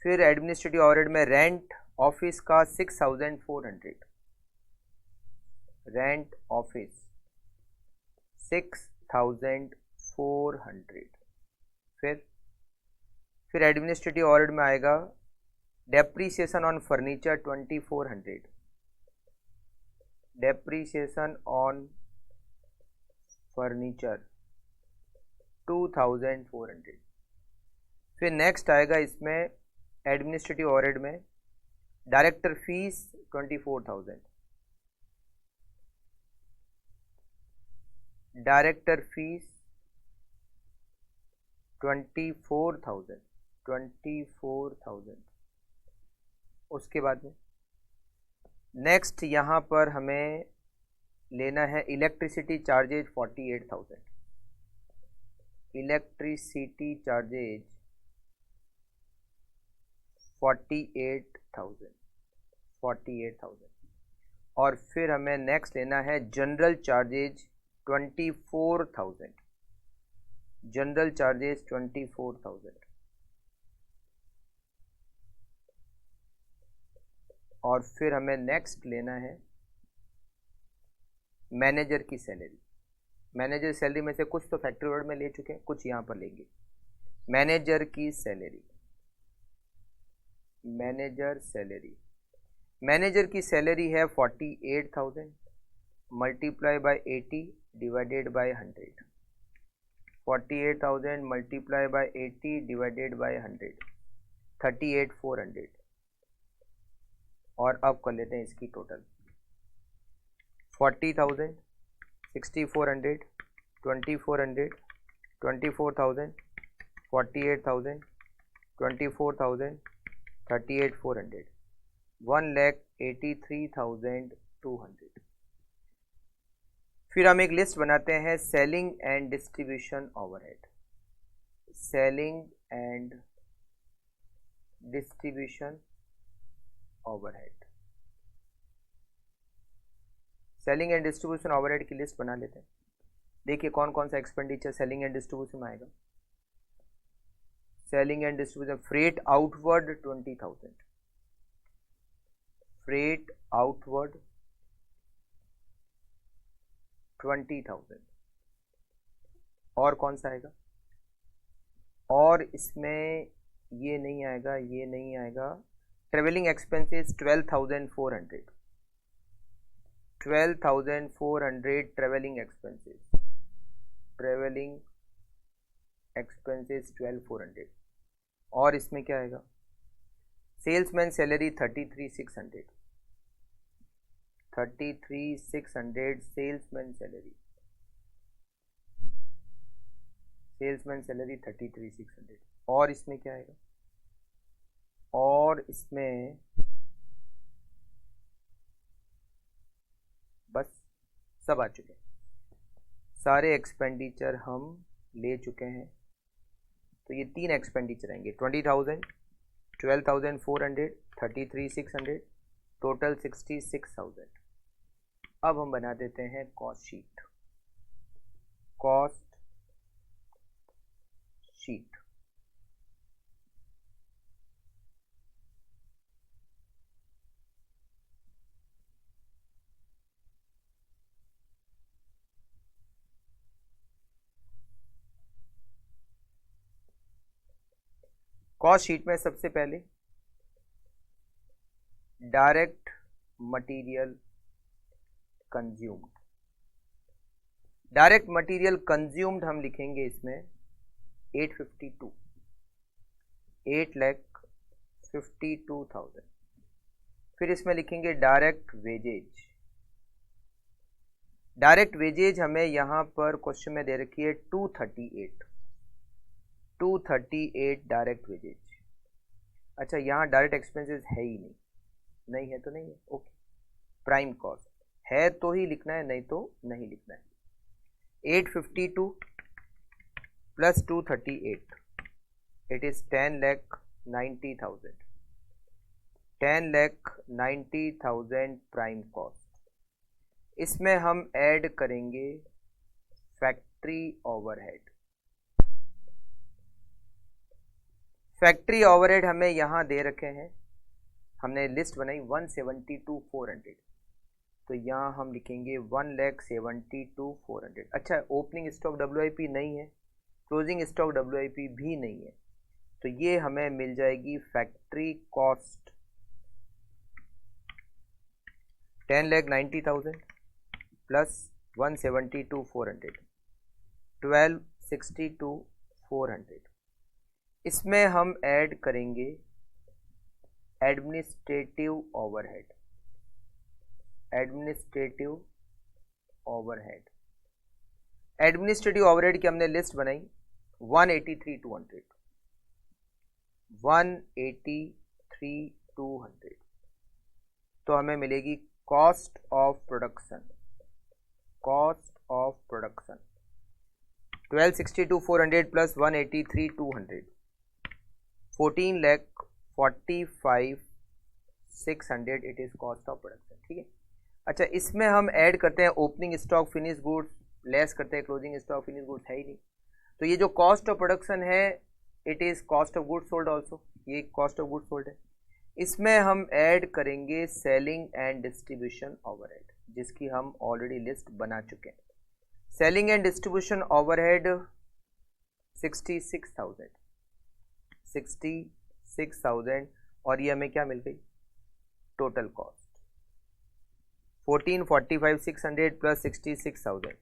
फिर एडमिनिस्ट्रेटिव ओवरहेड में रेंट ऑफिस का 6,400, रेंट ऑफिस 6,400। फिर एडमिनिस्ट्रेटिव ओवरहेड में आएगा depreciation on furniture 2,400, depreciation on furniture 2,400। फिर नेक्स्ट आएगा इसमें एडमिनिस्ट्रेटिव ओवरहेड में डायरेक्टर फीस 24,000, डायरेक्टर फीस 24,000। उसके बाद में नेक्स्ट यहाँ पर हमें लेना है इलेक्ट्रिसिटी चार्जेज 48,000, इलेक्ट्रिसिटी चार्जेज 48,000। और फिर हमें नेक्स्ट लेना है जनरल चार्जेज 24,000, जनरल चार्जेस 24,000। और फिर हमें नेक्स्ट लेना है मैनेजर की सैलरी। मैनेजर सैलरी में से कुछ तो फैक्ट्री ओवरहेड में ले चुके हैं, कुछ यहाँ पर लेंगे। मैनेजर की सैलरी, मैनेजर सैलरी, मैनेजर की सैलरी है 48,000 multiply by 80 divided by 100, 48,000 multiply by 80 divided by 100, 38,400। और अब कर लेते हैं इसकी टोटल 40,000, 6,400, 2,400, 24,000, 48,000, 24,000, 38,400, 1,83,200। फिर हम एक लिस्ट बनाते हैं selling and distribution overhead, selling and distribution overhead. Selling and distribution overhead की लिस्ट बना लेते हैं। देखिए कौन कौन सा एक्सपेंडिचर सेलिंग एंड डिस्ट्रीब्यूशन में आएगा। Selling and distribution, freight outward 20,000, freight outward 20,000। और कौन सा आएगा, और इसमें ये नहीं आएगा, ये नहीं आएगा। Travelling expenses 12,400, 12,400 travelling expenses, travelling expenses 12,400। और इसमें क्या आएगा, salesman salary 33,600, 33,600 salesman salary, salesman salary 33,600। और इसमें क्या आएगा, और इसमें बस सब आ चुके हैं, सारे एक्सपेंडिचर हम ले चुके हैं। तो ये तीन एक्सपेंडिचर आएंगे 20,000, 12,400, 33,600, टोटल 66,000। अब हम बना देते हैं cost sheet, cost sheet. Cost sheet में सबसे पहले direct material consumed, direct material consumed हम लिखेंगे इसमें 852, 8,52,000। फिर इसमें लिखेंगे डायरेक्ट वेजेज। डायरेक्ट वेजेज हमें यहां पर क्वेश्चन में दे रखी है 238, 238 डायरेक्ट वेजेज। अच्छा, यहां डायरेक्ट एक्सपेंसेस है ही नहीं, नहीं है तो नहीं है, ओके। प्राइम कॉस्ट है तो ही लिखना है, नहीं तो नहीं लिखना है। 852 plus 238, it is 10,90,000, 10,90,000 prime cost. इसमें हम ऐड करेंगे फैक्ट्री ओवरहेड। फैक्ट्री ओवरहेड हमें यहां दे रखे हैं, हमने लिस्ट बनाई 172,400, तो यहां हम लिखेंगे 1,72,400। अच्छा, ओपनिंग स्टॉक WIP नहीं है, क्लोजिंग स्टॉक WIP भी नहीं है, तो ये हमें मिल जाएगी फैक्ट्री कॉस्ट 10,90,000 प्लस 172,400, 12,62,400। इसमें हम ऐड करेंगे administrative overhead. Administrative overhead, administrative overhead की हमने लिस्ट बनाई 183,200, 183,200। तो हमें मिलेगी cost of production, cost of production 12,62,400 plus 183,200, 14,45,600, it is cost of production. ठीक है। अच्छा, इसमें हम ऐड करते हैं opening stock finish goods, less करते हैं क्लोजिंग स्टॉक फिनिश गुड्स, है ही नहीं। तो ये जो कॉस्ट ऑफ प्रोडक्शन है, it is cost of goods sold also, ये कॉस्ट ऑफ गुड्स सोल्ड है। इसमें हम ऐड करेंगे सेलिंग एंड डिस्ट्रीब्यूशन ओवरहेड, जिसकी हम ऑलरेडी लिस्ट बना चुके हैं। सेलिंग एंड डिस्ट्रीब्यूशन ओवरहेड 66,000, 66,000, और ये हमें क्या मिल गई, total cost 14,45,600 plus 66,000,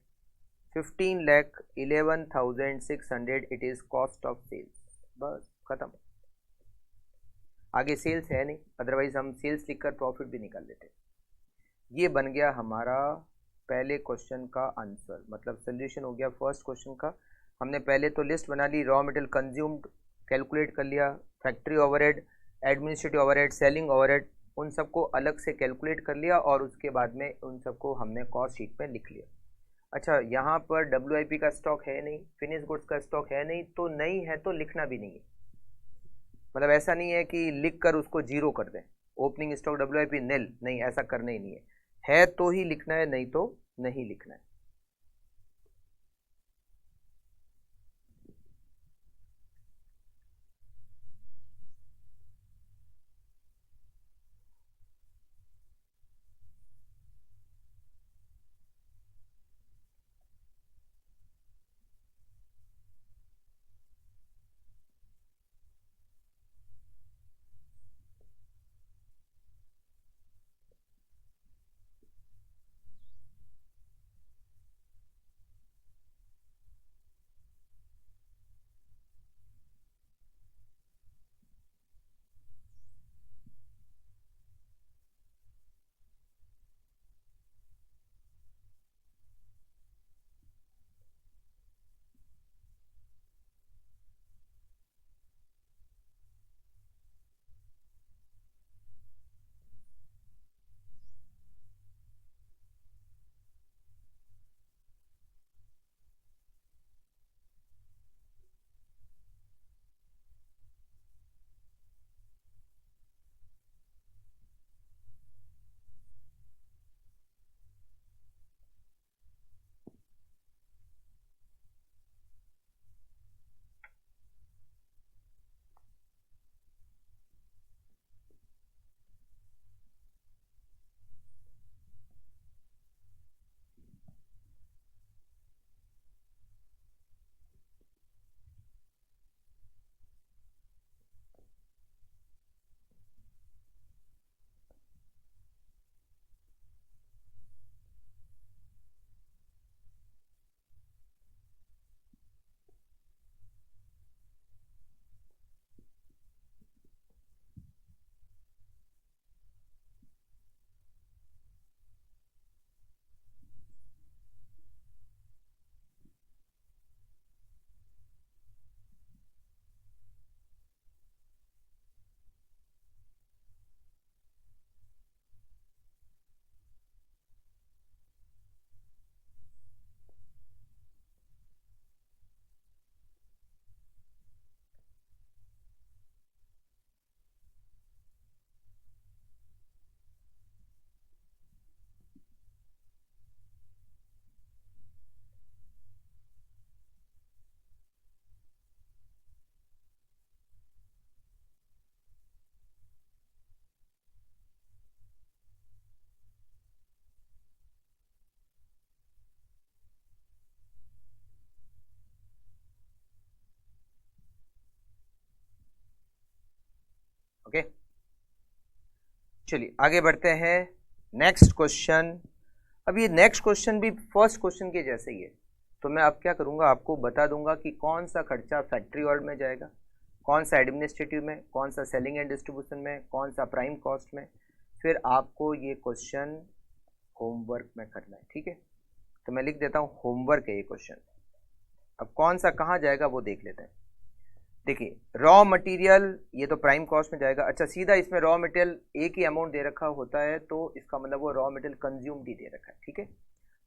15,11,600, it is cost of sales. बस खत्म, आगे सेल्स है नहीं, अदरवाइज हम सेल्स लिखकर प्रॉफिट भी निकाल लेते। ये बन गया हमारा पहले क्वेश्चन का आंसर, मतलब सोल्यूशन हो गया फर्स्ट क्वेश्चन का। हमने पहले तो लिस्ट बना ली, रॉ मटेरियल कंज्यूम्ड कैलकुलेट कर लिया, factory overhead, administrative overhead, selling overhead, उन सबको अलग से कैलकुलेट कर लिया, और उसके बाद में उन सबको हमने कॉस्ट शीट में लिख लिया। अच्छा, यहाँ पर WIP का स्टॉक है नहीं, फिनिश गुड्स का स्टॉक है नहीं, तो नहीं है तो लिखना भी नहीं है। मतलब ऐसा नहीं है कि लिख कर उसको जीरो कर दें, ओपनिंग स्टॉक WIP नील, नहीं, ऐसा करना ही नहीं है तो ही लिखना है, नहीं तो नहीं लिखना है। चलिए आगे बढ़ते हैं। Next question. अब ये नेक्स्ट क्वेश्चन भी फर्स्ट क्वेश्चन के जैसे ही है, तो मैं अब क्या करूँगा, आपको बता दूंगा कि कौन सा खर्चा फैक्ट्री ओवरहेड में जाएगा, कौन सा एडमिनिस्ट्रेटिव में, कौन सा सेलिंग एंड डिस्ट्रीब्यूशन में, कौन सा प्राइम कॉस्ट में। फिर आपको ये क्वेश्चन होमवर्क में करना है, ठीक है। तो मैं लिख देता हूँ होमवर्क है ये क्वेश्चन। अब कौन सा कहाँ जाएगा वो देख लेते हैं। देखिए रॉ मटेरियल ये तो प्राइम कॉस्ट में जाएगा। अच्छा सीधा इसमें रॉ मटेरियल एक ही अमाउंट दे रखा होता है तो इसका मतलब वो रॉ मटेरियल कंज्यूम्ड ही दे रखा है, ठीक है।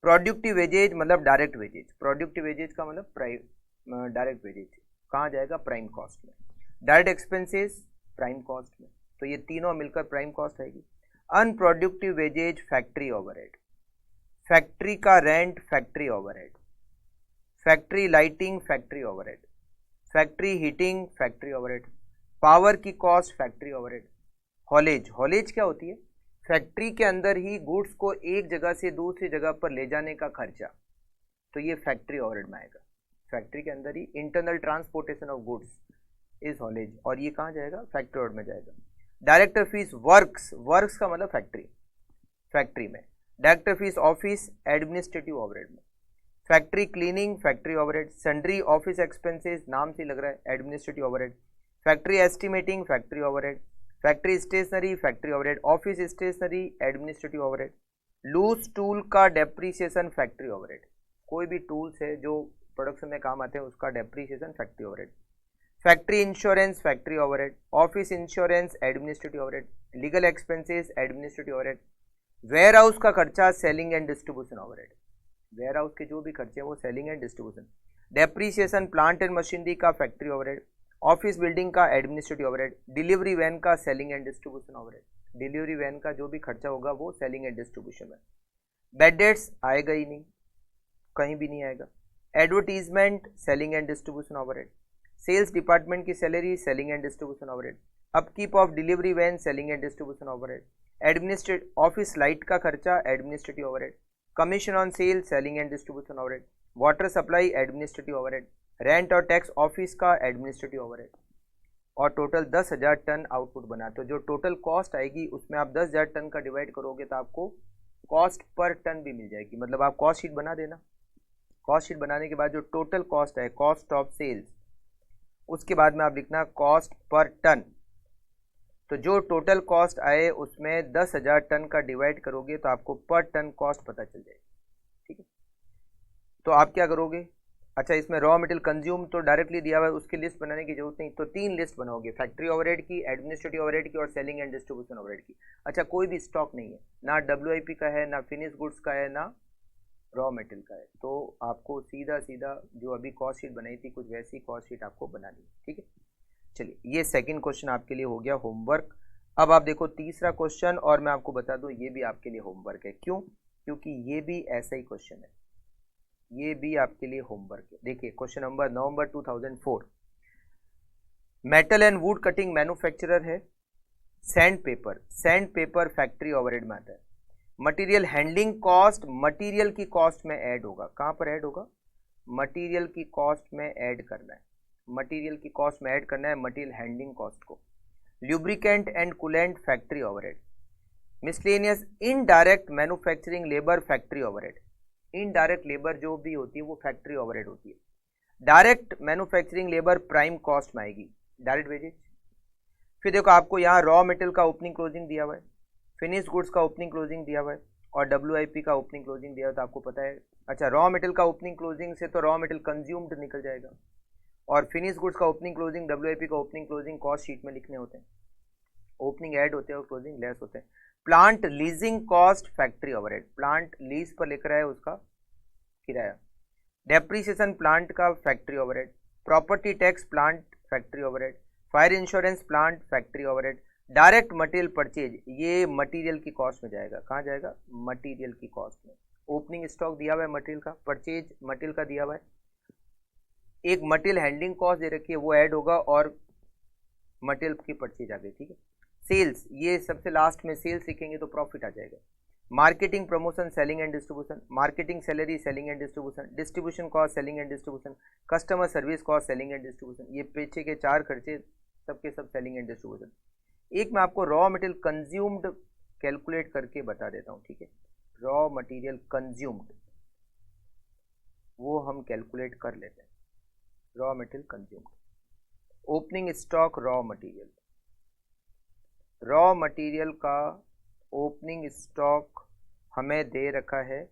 प्रोडक्टिव वेजेज मतलब डायरेक्ट वेजेज, प्रोडक्टिव वेजेज का मतलब प्राइम डायरेक्ट वेजेज कहाँ जाएगा, प्राइम कॉस्ट में। डायरेक्ट एक्सपेंसेस प्राइम कॉस्ट में, तो ये तीनों मिलकर प्राइम कॉस्ट आएगी। Unproductive wages factory overhead, factory का rent factory overhead, factory lighting factory overhead, factory heating factory overhead, power की cost factory overhead. Haulage, haulage क्या होती है, फैक्ट्री के अंदर ही गुड्स को एक जगह से दूसरी जगह पर ले जाने का खर्चा, तो ये फैक्ट्री ओवरहेड में आएगा। फैक्ट्री के अंदर ही internal transportation of goods is haulage, और ये कहाँ जाएगा, फैक्ट्री ओवरहेड में जाएगा। डायरेक्टर फीस वर्क्स, वर्क्स का मतलब फैक्ट्री, फैक्ट्री में। Director fees office administrative overhead में। Factory cleaning factory overhead, sundry office expenses नाम से लग रहा है administrative overhead. Factory estimating factory overhead, factory stationery factory overhead, office stationery administrative overhead. Loose tool का डेप्रीसिएशन फैक्ट्री ओवरहेड, कोई भी टूल्स है जो प्रोडक्शन में काम आते हैं उसका depreciation factory overhead. Factory insurance factory overhead, office insurance administrative overhead, legal expenses administrative overhead. Warehouse का खर्चा selling and distribution overhead, warehouse के जो भी खर्चे हैं वो selling and distribution. Depreciation plant and machinery का फैक्ट्री ओवरहेड, ऑफिस बिल्डिंग का एडमिनिस्ट्रेटिव ओवरहेड, डिलीवरी वैन का selling and distribution overhead, delivery van का जो भी खर्चा होगा वो सेलिंग एंड डिस्ट्रीब्यूशन में। बेड डेट्स आएगा ही नहीं, कहीं भी नहीं आएगा। Advertisement selling and distribution overhead, sales department की salary selling and distribution overhead, upkeep of delivery van selling and distribution overhead, administrative office light का खर्चा administrative overhead, commission on sale selling and distribution overhead, water supply administrative overhead, rent और टैक्स ऑफिस का एडमिनिस्ट्रेटिव ओवरहेड। और टोटल 10,000 टन आउटपुट बना, तो जो टोटल कॉस्ट आएगी उसमें आप 10,000 टन का डिवाइड करोगे तो आपको कॉस्ट पर टन भी मिल जाएगी। मतलब आप कॉस्ट शीट बना देना, कॉस्ट शीट बनाने के बाद जो टोटल कॉस्ट है, कॉस्ट ऑफ सेल्स, उसके बाद में आप लिखना कॉस्ट पर टन। तो जो टोटल कॉस्ट आए उसमें 10,000 टन का डिवाइड करोगे तो आपको पर टन कॉस्ट पता चल जाएगी, ठीक है। तो आप क्या करोगे, अच्छा इसमें रॉ मटेरियल कंज्यूम तो डायरेक्टली दिया हुआ है, उसकी लिस्ट बनाने की जरूरत नहीं, तो 3 लिस्ट बनाओगे, फैक्ट्री ओवरहेड की, एडमिनिस्ट्रेटिव ओवरहेड की और सेलिंग एंड डिस्ट्रीब्यूशन ओवरहेड की। अच्छा कोई भी स्टॉक नहीं है, ना WIP का है, ना फिनिश गुड्स का है, ना रॉ मटेरियल का है, तो आपको सीधा सीधा जो अभी कॉस्ट शीट बनाई थी कुछ वैसी कॉस्ट शीट आपको बनानी है, ठीक है। चलिए ये सेकंड क्वेश्चन आपके लिए हो गया होमवर्क। अब आप देखो तीसरा क्वेश्चन, और मैं आपको बता दूं ये भी आपके लिए होमवर्क है। क्यों, क्योंकि ये भी ऐसा ही क्वेश्चन है, ये भी आपके लिए होमवर्क है। देखिए question number November 2004, metal and wood cutting manufacturer है, sandpaper, sandpaper factory overhead में आता है। मटेरियल हैंडलिंग कॉस्ट मटेरियल की कॉस्ट में ऐड होगा, कहां पर ऐड होगा, मटेरियल की कॉस्ट में ऐड करना है, मटेरियल की कॉस्ट में ऐड करना है मटेरियल हैंडलिंग कॉस्ट को। Lubricant and coolant factory overhead, miscellaneous indirect manufacturing labour factory overhead, indirect labour जो भी होती है वो फैक्ट्री ओवरहेड होती है। Direct manufacturing labour prime cost में आएगी, डायरेक्ट वेजेज। फिर देखो आपको यहाँ रॉ मटेरियल का ओपनिंग क्लोजिंग दिया हुआ है, फिनिश गुड्स का ओपनिंग क्लोजिंग दिया हुआ है और WIP का ओपनिंग क्लोजिंग दिया हुआ है, तो आपको पता है। अच्छा रॉ मटेरियल का ओपनिंग क्लोजिंग से तो रॉ मटेरियल कंज्यूम्ड निकल जाएगा, और फिनिश गुड्स का ओपनिंग क्लोजिंग WIP का ओपनिंग क्लोजिंग कॉस्ट शीट में लिखने होते हैं, ओपनिंग ऐड होते हैं और क्लोजिंग लेस होते हैं। Plant leasing cost factory overhead, plant lease पर लिख रहा है उसका किराया। डेप्रीसिएशन प्लांट का factory overhead, property tax plant factory overhead, fire insurance plant factory overhead. Direct material purchase ये मटेरियल की कॉस्ट में जाएगा, कहाँ जाएगा, मटेरियल की कॉस्ट में। ओपनिंग स्टॉक दिया हुआ है मटेरियल का, परचेज मटेरियल का दिया हुआ है, एक मटेरियल हैंडलिंग कॉस्ट दे रखी है वो ऐड होगा और मटेरियल की परचेज आ गई, ठीक है। सेल्स ये सबसे लास्ट में सेल्स लिखेंगे तो प्रॉफिट आ जाएगा। Marketing promotion selling and distribution, marketing salary selling and distribution, distribution cost selling and distribution, customer service cost selling and distribution. ये पीछे के 4 खर्चे सबके सब सेलिंग एंड डिस्ट्रीब्यूशन। एक में आपको रॉ मटेरियल कंज्यूम्ड कैलकुलेट करके बता देता हूँ, ठीक है। रॉ मटेरियल कंज्यूम्ड वो हम कैलकुलेट कर लेते हैं। Raw material consumed, opening stock raw material, raw material का ओपनिंग स्टॉक हमें दे रखा है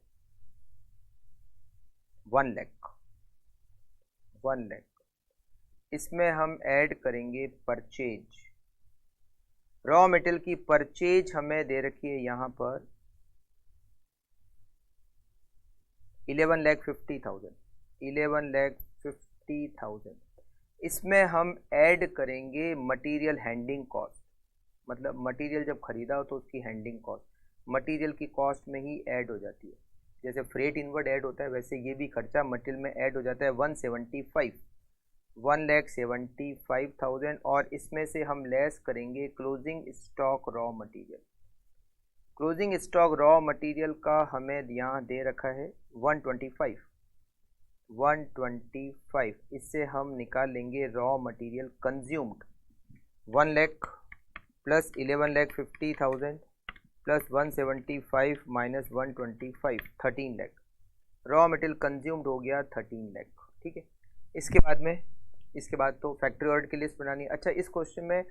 1 लाख। इसमें हम ऐड करेंगे परचेज। रॉ मटेरियल की परचेज हमें दे रखी है यहां पर 11,50,000। 11,50,000 इसमें हम ऐड करेंगे मटेरियल हैंडलिंग कॉस्ट, मतलब मटेरियल जब खरीदा हो तो उसकी हैंडलिंग कॉस्ट मटेरियल की कॉस्ट में ही ऐड हो जाती है। जैसे फ्रेट इनवर्ड ऐड होता है वैसे ये भी खर्चा मटेरियल में ऐड हो जाता है 1,75,000 और इसमें से हम लेस करेंगे closing stock raw material. Closing stock raw material का हमें यहाँ दे रखा है 125। इससे हम निकाल लेंगे raw material consumed 1 lakh plus 11,50,000 plus 175 minus 125 13 lakh. Raw material consumed हो गया 13 लाख, ठीक है। इसके बाद तो फैक्ट्री ओवरहेड की लिस्ट बनानी है। अच्छा, इस क्वेश्चन में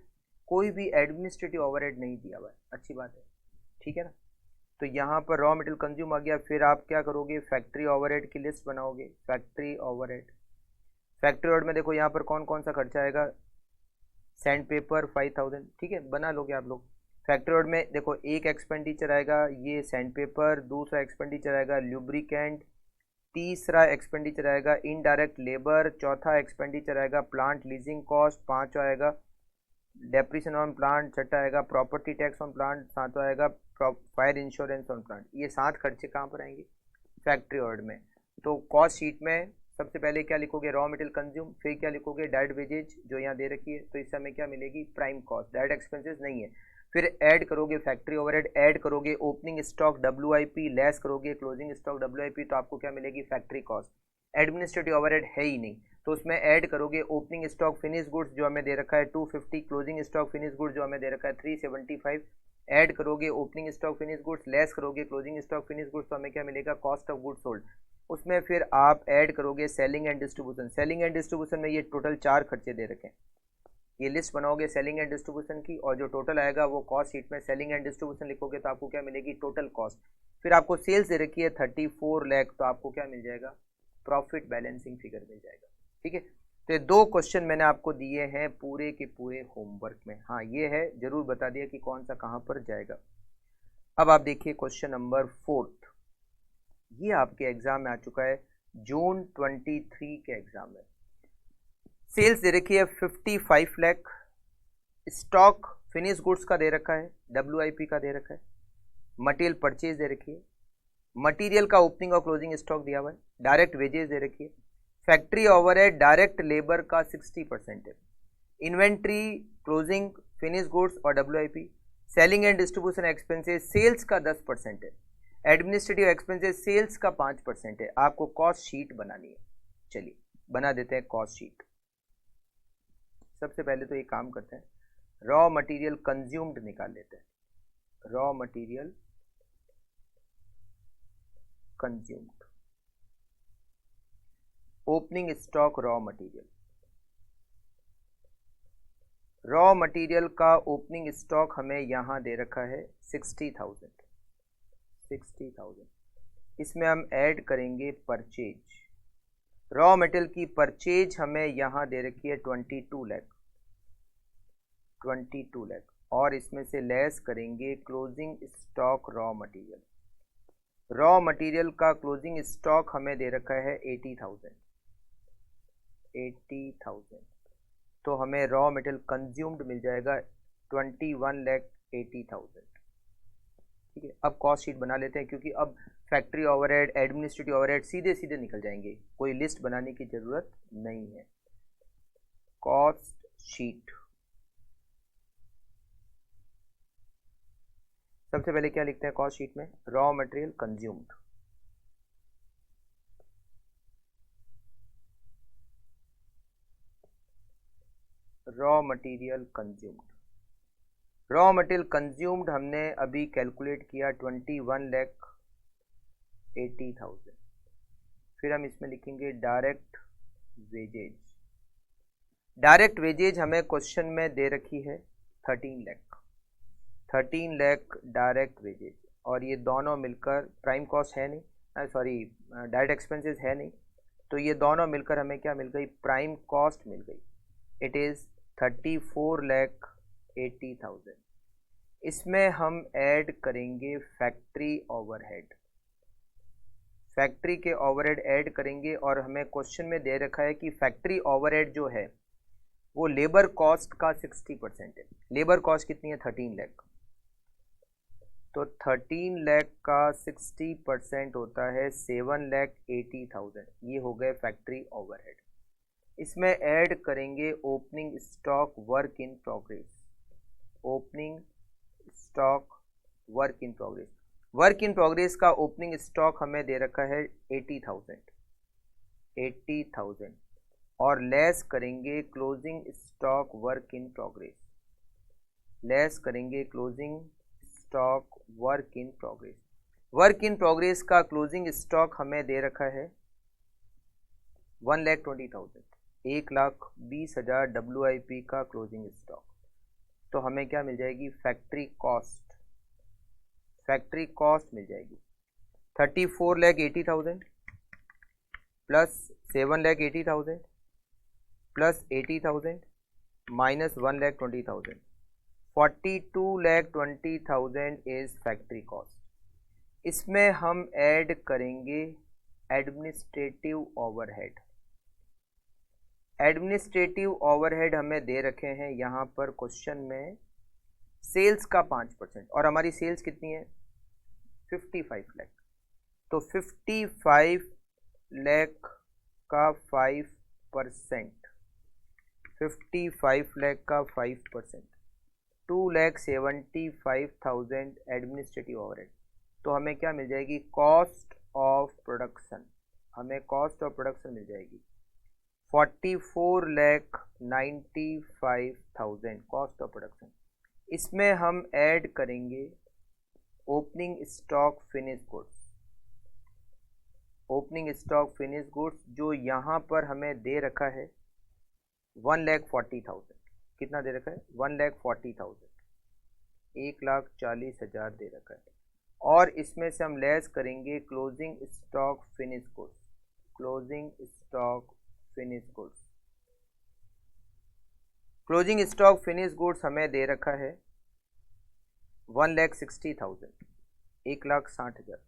कोई भी एडमिनिस्ट्रेटिव ओवरहेड नहीं दिया हुआ है, अच्छी बात है, ठीक है ना। तो यहाँ पर रॉ मटेरियल कंज्यूम आ गया, फिर आप क्या करोगे, फैक्ट्री ओवरहेड की लिस्ट बनाओगे। फैक्ट्री ओवरहेड में देखो यहाँ पर कौन कौन सा खर्चा आएगा। सैंड पेपर 5,000, ठीक है, बना लोगे आप लोग। फैक्ट्री ओवरहेड में देखो एक एक्सपेंडिचर आएगा ये सैंड पेपर, दूसरा एक्सपेंडिचर आएगा ल्यूब्रिकेंट, तीसरा एक्सपेंडिचर आएगा इनडायरेक्ट लेबर, चौथा एक्सपेंडिचर आएगा प्लांट लीजिंग कॉस्ट, पांचवा आएगा डेप्रिसिएशन ऑन प्लांट, छठा आएगा प्रॉपर्टी टैक्स ऑन प्लांट, सातवां आएगा फायर इंश्योरेंस ऑन प्लांट। ये 7 खर्चे कहाँ पर आएंगे, फैक्ट्री ओवरहेड में। तो कॉस्ट शीट में सबसे पहले क्या लिखोगे, रॉ मटेरियल कंज्यूम, फिर क्या लिखोगे, डायरेक्ट वेजेज जो यहाँ दे रखी है, तो इस समय क्या मिलेगी, प्राइम कॉस्ट, डायरेक्ट एक्सपेंसेस नहीं है। फिर ऐड करोगे फैक्ट्री ओवरहेड, ऐड करोगे ओपनिंग स्टॉक WIP, लेस करोगे क्लोजिंग स्टॉक WIP, तो आपको क्या मिलेगी, फैक्ट्री कॉस्ट। एडमिनिस्ट्रेटिव ओवरहेड है ही नहीं, तो उसमें ऐड करोगे ओपनिंग स्टॉक फिनिश गुड्स जो हमें दे रखा है 250, क्लोजिंग स्टॉक फिनिश गुड्स जो हमें दे रखा है 375, ऐड करोगे opening stock finish goods, less करोगे क्लोजिंग स्टॉक फिनिश गुड्स, तो हमें क्या मिलेगा, कॉस्ट ऑफ गुड्स सोल्ड। उसमें फिर आप ऐड करोगे selling and distribution. Selling and distribution में ये टोटल 4 खर्चे दे रखे हैं। ये लिस्ट बनाओगे सेलिंग एंड डिस्ट्रीब्यूशन की, और जो टोटल आएगा वो कॉस्ट शीट में सेलिंग एंड डिस्ट्रीब्यूशन लिखोगे तो आपको क्या मिलेगी, टोटल कॉस्ट। फिर आपको सेल्स दे रखी है 34 लाख, तो आपको क्या मिल जाएगा, प्रॉफिट बैलेंसिंग फिगर मिल जाएगा, ठीक है। तो ये 2 क्वेश्चन मैंने आपको दिए हैं पूरे के पूरे होमवर्क में। हाँ, ये है, जरूर बता दिया कि कौन सा कहाँ पर जाएगा। अब आप देखिए क्वेश्चन नंबर 4, ये आपके एग्जाम में आ चुका है, जून 23 के एग्जाम में। सेल्स दे रखी है 55 लाख, स्टॉक फिनिश गुड्स का दे रखा है, WIP का दे रखा है, मटेरियल परचेज दे रखी है, मटेरियल का ओपनिंग और क्लोजिंग स्टॉक दिया हुआ है, डायरेक्ट वेजेस दे रखी है, फैक्ट्री ओवरहेड डायरेक्ट लेबर का 60% है, इन्वेंट्री, क्लोजिंग, फिनिश गुड्स और WIP, selling and distribution expenses sales का 10% है, एडमिनिस्ट्रेटिव एक्सपेंसेस सेल्स का 5% है। आपको कॉस्ट शीट बनानी है, चलिए बना देते हैं कॉस्ट शीट। सबसे पहले तो ये काम करते हैं, रॉ मटेरियल कंज्यूम्ड निकाल लेते हैं। Raw material consumed, opening stock raw material, raw material का ओपनिंग स्टॉक हमें यहां दे रखा है 60,000। इसमें हम ऐड करेंगे परचेज। रॉ मटेरियल की परचेज हमें यहां दे रखी है 22 लाख, और इसमें से लेस करेंगे closing stock raw material. Raw material का क्लोजिंग स्टॉक हमें दे रखा है 80,000। तो हमें रॉ मटेरियल कंज्यूम्ड मिल जाएगा 21,80,000, ठीक है। अब कॉस्ट शीट बना लेते हैं, क्योंकि अब फैक्ट्री ओवरहेड, एडमिनिस्ट्रेटिव ओवरहेड सीधे सीधे निकल जाएंगे, कोई लिस्ट बनाने की जरूरत नहीं है। कॉस्ट शीट, सबसे पहले क्या लिखते हैं कॉस्ट शीट में, raw material consumed, raw material consumed, raw material consumed हमने अभी कैलकुलेट किया 21,80,000। फिर हम इसमें लिखेंगे डायरेक्ट वेजेज। डायरेक्ट वेजेज हमें क्वेश्चन में दे रखी है 13 लाख। 13 लाख डायरेक्ट वेजेज, और ये दोनों मिलकर प्राइम कॉस्ट है नहीं, सॉरी डायरेक्ट एक्सपेंसेस है नहीं, तो ये दोनों मिलकर हमें क्या मिल गई, प्राइम कॉस्ट मिल गई। It is 34,80,000। इसमें हम ऐड करेंगे फैक्ट्री ओवरहेड। फैक्ट्री के ओवरहेड ऐड करेंगे, और हमें क्वेश्चन में दे रखा है कि फैक्ट्री ओवरहेड जो है वो लेबर कॉस्ट का 60% है। लेबर कॉस्ट कितनी है, 13 लाख। तो 13 लाख का 60% होता है 7,80,000। ये हो गए फैक्ट्री ओवरहेड। इसमें ऐड करेंगे opening stock work in progress. Opening stock work in progress. Work in progress का ओपनिंग स्टॉक हमें दे रखा है 80,000 और लेस करेंगे closing stock work in progress. Less करेंगे closing stock work in progress. Work in progress का क्लोजिंग स्टॉक हमें दे रखा है 1,20,000। 1,20,000 WIP का क्लोजिंग स्टॉक। तो हमें क्या मिल जाएगी, फैक्ट्री कॉस्ट। फैक्ट्री कॉस्ट मिल जाएगी 34,80,000 plus 7,80,000 plus 80,000 minus 1,20,000। 42,20,000 is factory cost. इसमें हम ऐड करेंगे एडमिनिस्ट्रेटिव ओवरहेड। एडमिनिस्ट्रेटिव ओवरहेड हमें दे रखे हैं यहाँ पर क्वेश्चन में सेल्स का 5%, और हमारी सेल्स कितनी है 55 लाख। तो 55 लाख का 5%, 55 लाख का 5%, 2,75,000 एडमिनिस्ट्रेटिव ओवरहेड। तो हमें क्या मिल जाएगी, कॉस्ट ऑफ प्रोडक्शन। हमें कॉस्ट ऑफ प्रोडक्शन मिल जाएगी 44,95,000 कॉस्ट ऑफ प्रोडक्शन। इसमें हम ऐड करेंगे opening stock finish goods. Opening stock finish goods जो यहाँ पर हमें दे रखा है 1,40,000। कितना दे रखा है, 1,40,000। 1,40,000 दे रखा है। और इसमें से हम लेस करेंगे closing stock finish goods. Closing stock finish goods. Closing stock finish goods हमें दे रखा है 1,60,000। 1,60,000।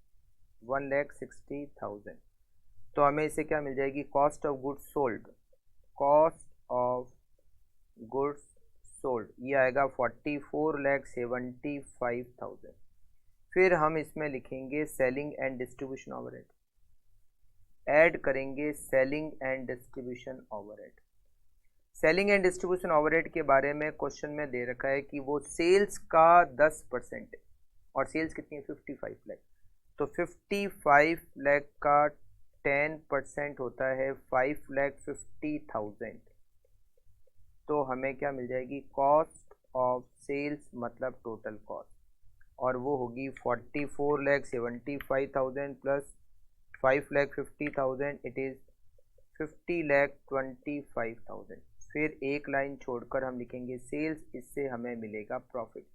1,60,000। तो हमें इसे क्या मिल जाएगी, cost of goods sold. Cost of goods sold ये आएगा 44,75,000। फिर हम इसमें लिखेंगे selling and distribution overhead. Add करेंगे selling and distribution overhead. Selling and distribution overhead के बारे में क्वेश्चन में दे रखा है कि वो सेल्स का 10% है, और सेल्स कितनी है 55 लाख। तो 55 लाख का 10% होता है 5,50,000। तो हमें क्या मिल जाएगी, कॉस्ट ऑफ सेल्स मतलब टोटल कॉस्ट, और वो होगी 44,75,000 प्लस 5,50,000। It is 50,25,000। फिर एक लाइन छोड़कर हम लिखेंगे सेल्स, इससे हमें मिलेगा प्रॉफिट।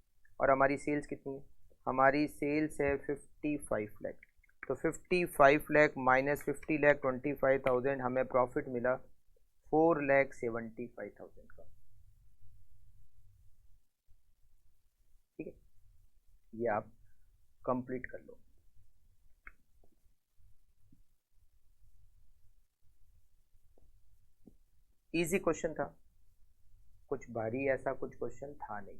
और हमारी सेल्स कितनी है, हमारी सेल्स है 55 लाख। तो 55 लाख माइनस 50,25,000 हमें प्रॉफिट मिला 4,75,000 का। ठीक है, ये आप कंप्लीट कर लो। इजी क्वेश्चन था, कुछ भारी ऐसा कुछ क्वेश्चन था नहीं।